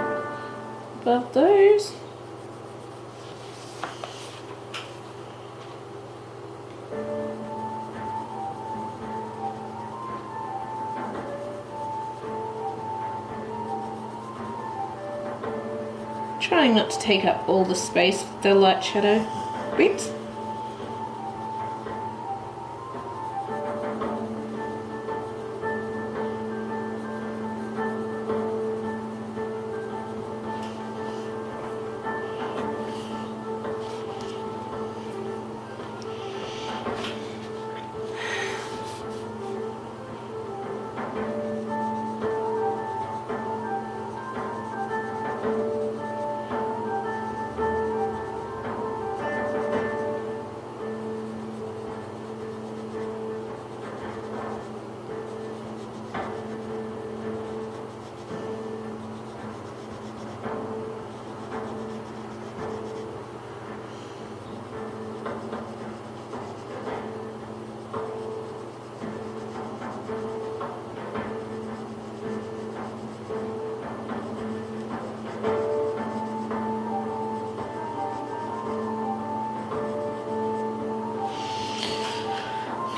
above those. Trying not to take up all the space with the light shadow bits.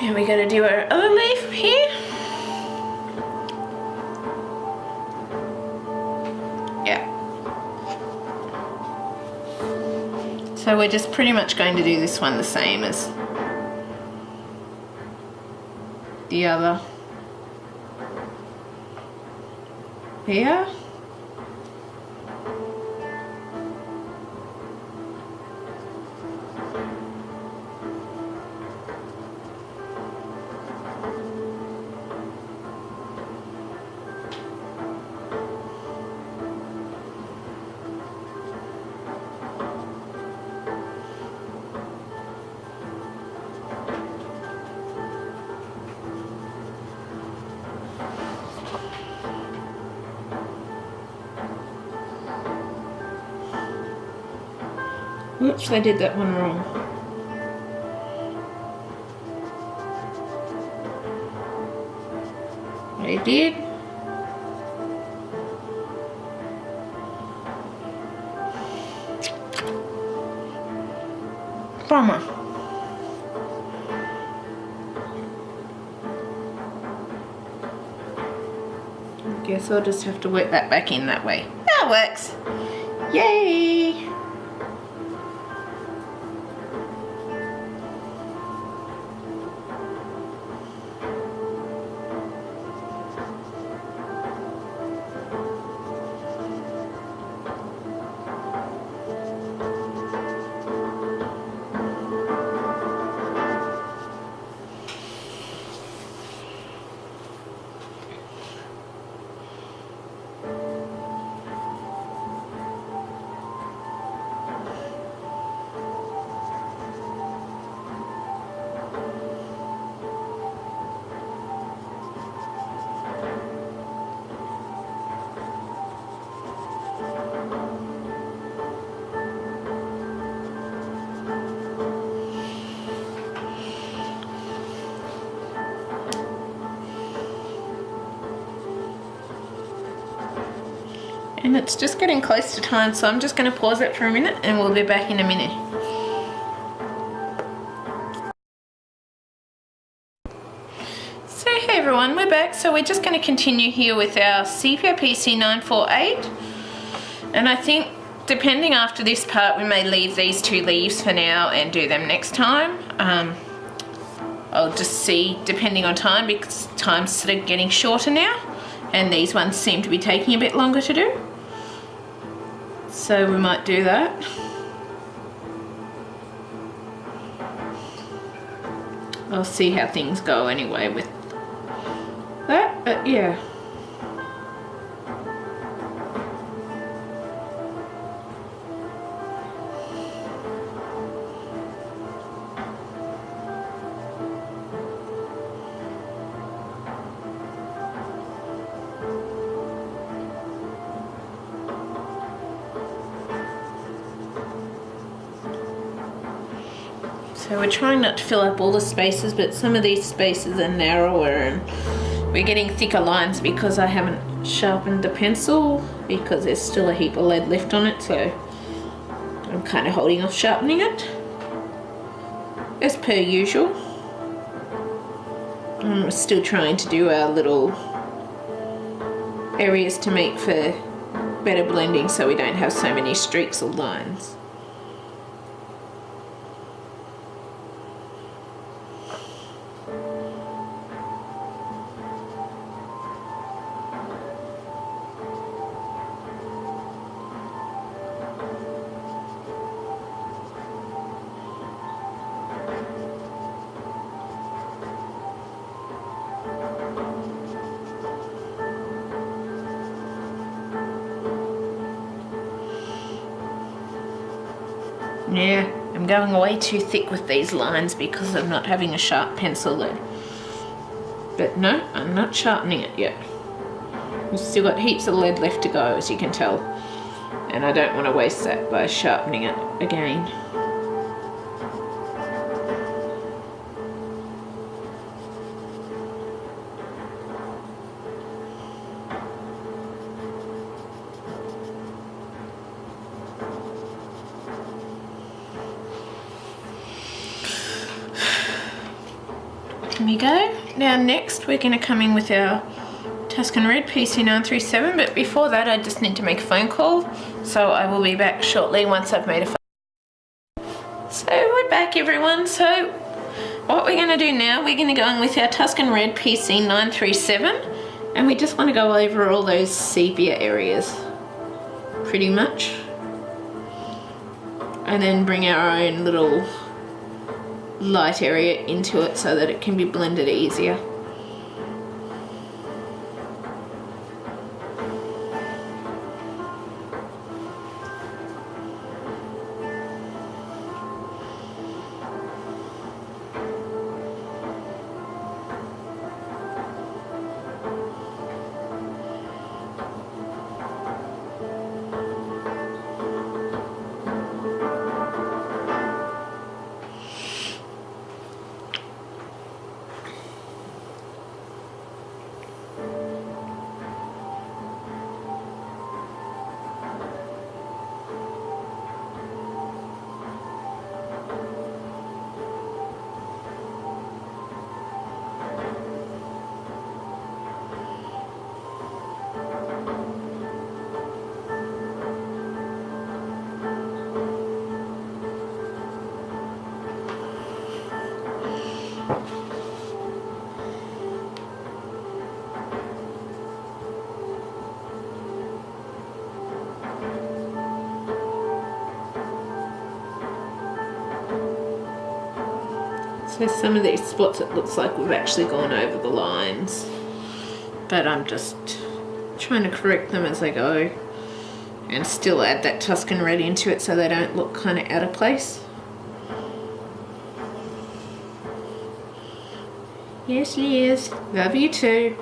Now we got to do our other leaf here. Yeah. So we're just pretty much going to do this one the same as the other. Here. Whoops, I did that one wrong. I did. Bummer. I guess I'll just have to work that back in that way. That works. Yay! And it's just getting close to time, so I'm just going to pause it for a minute and we'll be back in a minute. So hey everyone, we're back. So we're just going to continue here with our Sepia PC948. And I think depending after this part, we may leave these two leaves for now and do them next time. I'll just see depending on time, because time's sort of getting shorter now and these ones seem to be taking a bit longer to do. So we might do that. I'll see how things go anyway with that, but yeah. So we're trying not to fill up all the spaces, but some of these spaces are narrower and we're getting thicker lines because I haven't sharpened the pencil, because there's still a heap of lead left on it, so I'm kind of holding off sharpening it as per usual. I'm still trying to do our little areas to make for better blending so we don't have so many streaks or lines. Yeah, I'm going way too thick with these lines because I'm not having a sharp pencil lead. But no, I'm not sharpening it yet. We've still got heaps of lead left to go, as you can tell. And I don't want to waste that by sharpening it again. There we go. Now next we're going to come in with our Tuscan Red PC937, but before that I just need to make a phone call, so I will be back shortly once I've made a phone call. So we're back everyone. So what we're going to do now, we're going to go in with our Tuscan Red PC937 and we just want to go over all those sepia areas pretty much, and then bring our own little light area into it so that it can be blended easier. So some of these spots it looks like we've actually gone over the lines, but I'm just trying to correct them as I go and still add that Tuscan Red into it so they don't look kind of out of place. Yes, yes, love you too.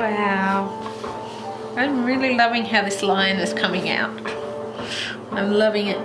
Wow. I'm really loving how this line is coming out. I'm loving it.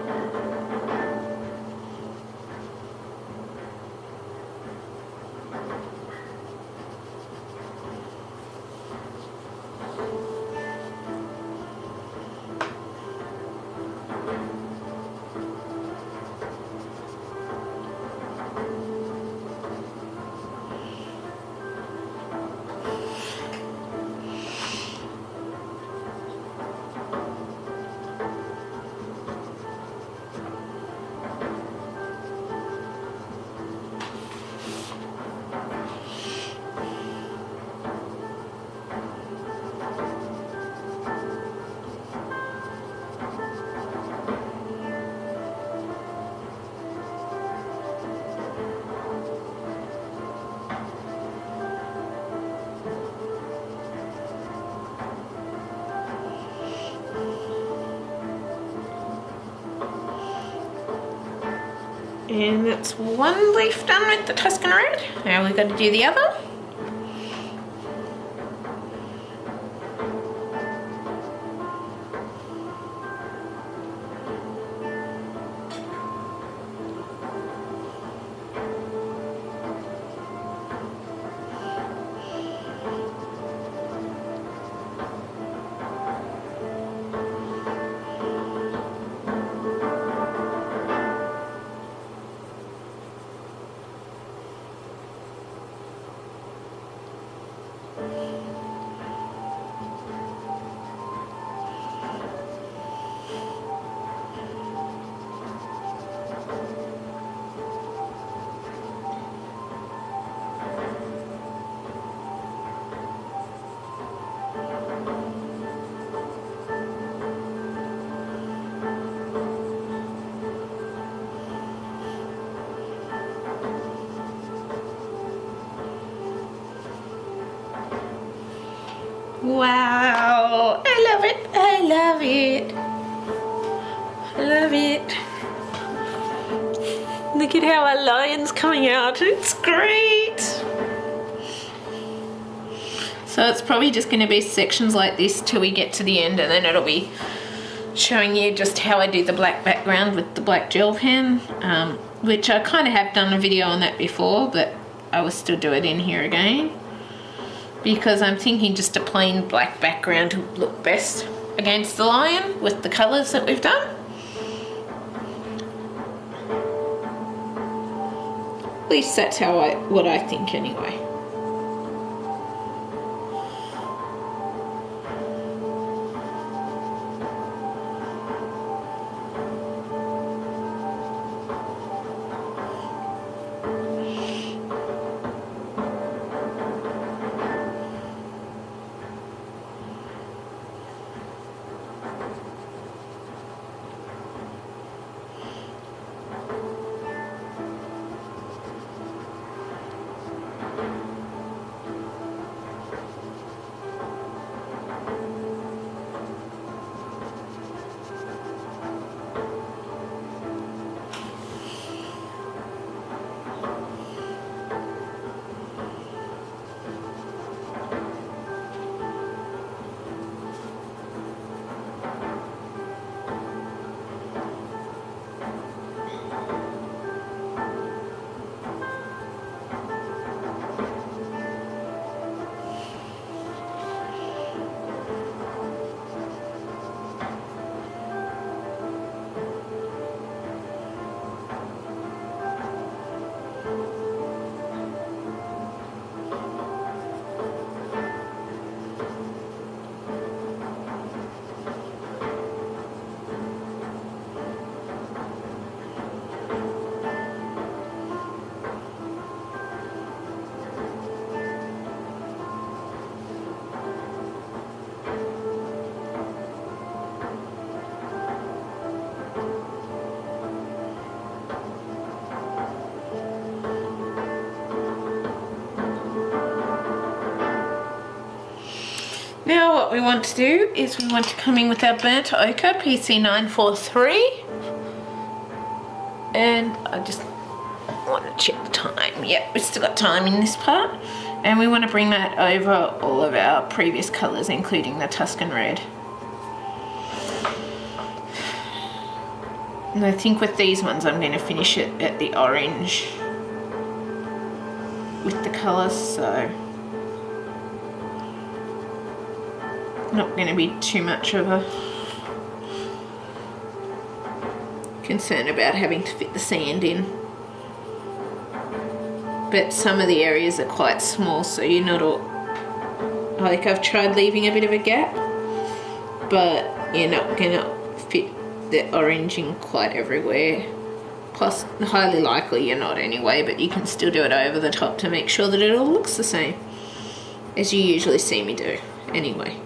And that's one leaf done with the Tuscan Red. Now we've got to do the other. Wow, I love it, I love it, I love it. Look at how our lion's coming out, it's great. So it's probably just going to be sections like this till we get to the end, and then it'll be showing you just how I do the black background with the black gel pen, which I kind of have done a video on that before, but I will still do it in here again, because I'm thinking just a plain black background would look best against the lion with the colours that we've done. At least that's how what I think anyway. Now what we want to do is we want to come in with our burnt ochre PC943, and I just I want to check the time. Yep, we've still got time in this part. And we want to bring that over all of our previous colours, including the Tuscan Red. And I think with these ones I'm going to finish it at the orange with the colours, so not going to be too much of a concern about having to fit the sand in. But some of the areas are quite small, so you're not all... Like, I've tried leaving a bit of a gap, but you're not going to fit the orange in quite everywhere. Plus, highly likely you're not anyway, but you can still do it over the top to make sure that it all looks the same as you usually see me do anyway.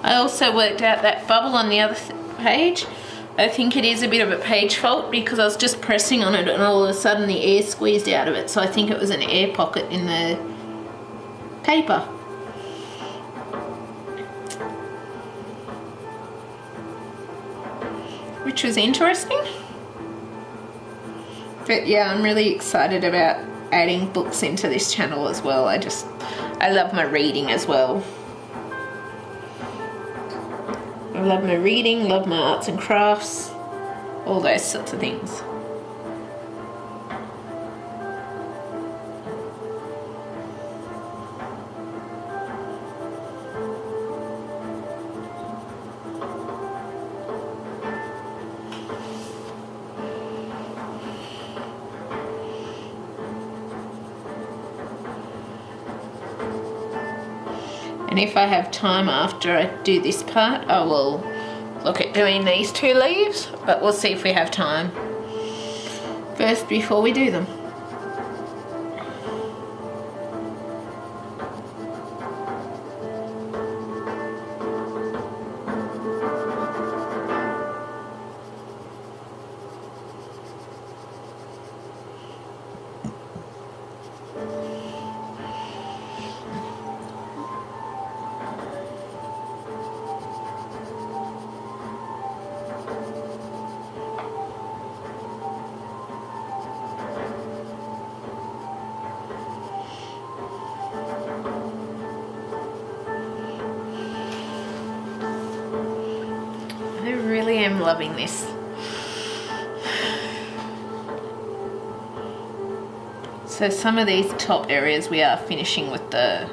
I also worked out that bubble on the other page. I think it is a bit of a page fault because I was just pressing on it and all of a sudden the air squeezed out of it, so I think it was an air pocket in the paper. Which was interesting. But yeah, I'm really excited about adding books into this channel as well. I love my reading as well. I love my reading, love my arts and crafts, all those sorts of things. And if I have time after I do this part, I will look at doing these two leaves, but we'll see if we have time first before we do them. I am loving this. So some of these top areas we are finishing with the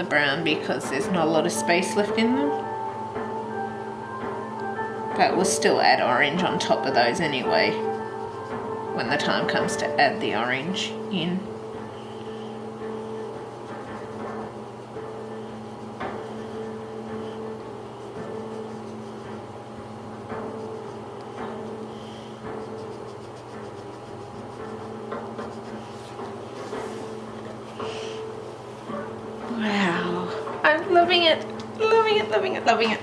brown because there's not a lot of space left in them. But we'll still add orange on top of those anyway when the time comes to add the orange in. I'm loving it, loving it, loving it, loving it.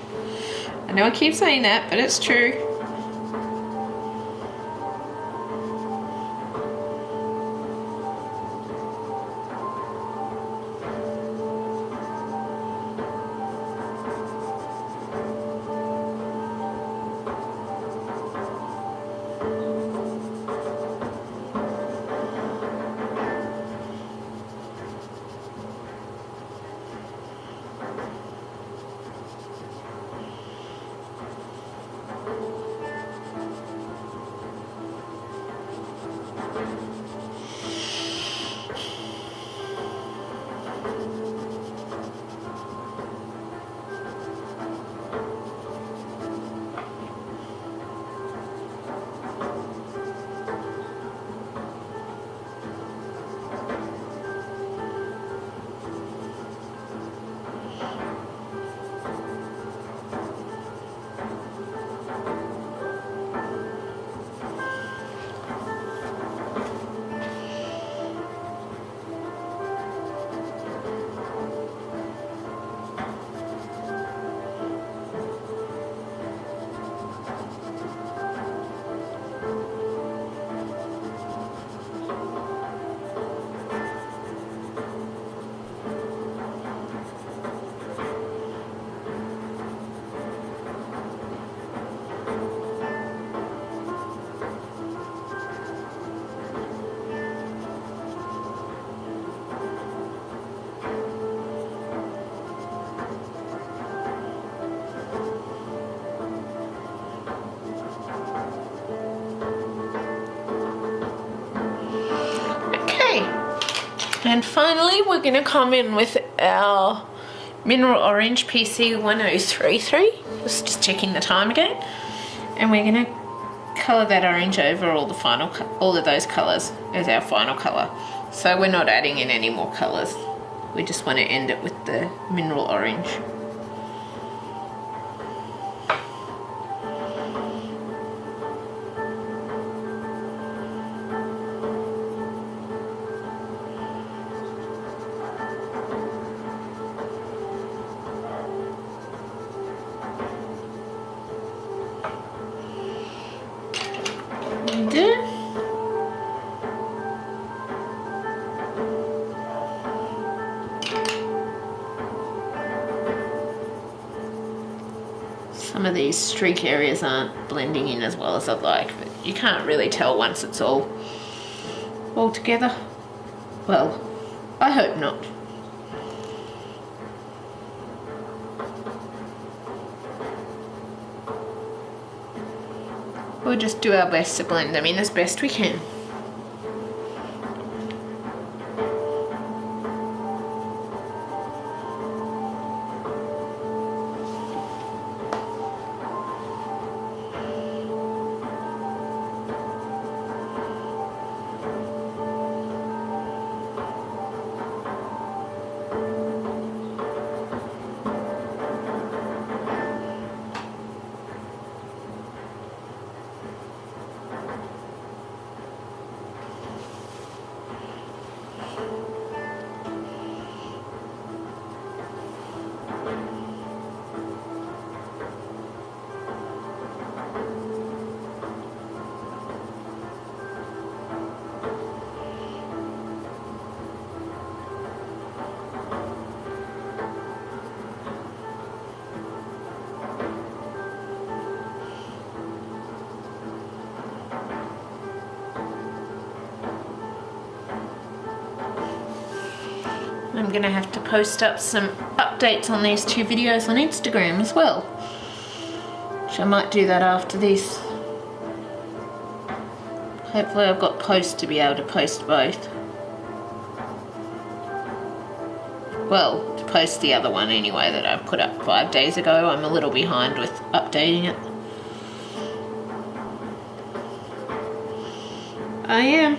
I know I keep saying that, but it's true. And finally, we're going to come in with our Mineral Orange PC1033. Just checking the time again. And we're going to colour that orange over all of those colours as our final colour. So we're not adding in any more colours. We just want to end it with the Mineral Orange. Some of these streak areas aren't blending in as well as I'd like, but you can't really tell once it's all together. Well, I hope not. We'll just do our best to blend them in as best we can. I'm gonna have to post up some updates on these two videos on Instagram as well, which I might do that after this. Hopefully I've got posts to be able to post both. Well, to post the other one anyway that I put up 5 days ago. I'm a little behind with updating it. I am.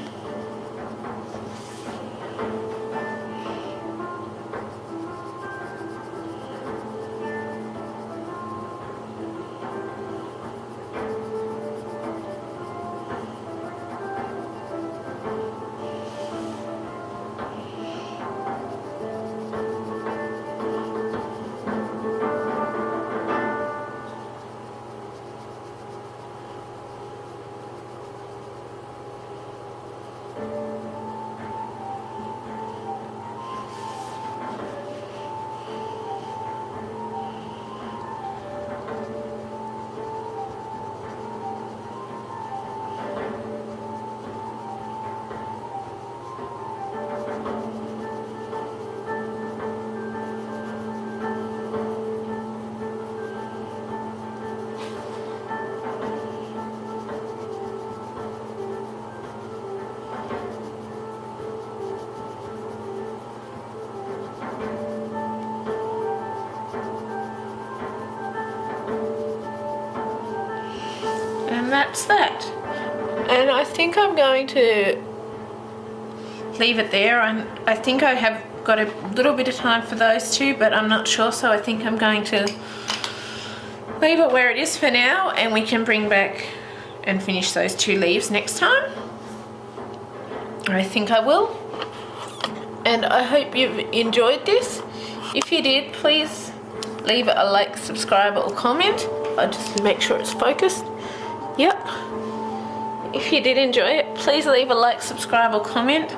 And that's that. And I think I'm going to leave it there. I think I have got a little bit of time for those two, but I'm not sure, so I think I'm going to leave it where it is for now, and we can bring back and finish those two leaves next time. I think I will. And I hope you've enjoyed this. If you did, please leave a like, subscribe or comment. I'll just make sure it's focused. Yep. If you did enjoy it, please leave a like, subscribe or comment,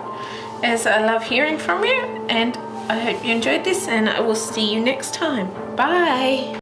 as I love hearing from you. And I hope you enjoyed this, and I will see you next time. Bye.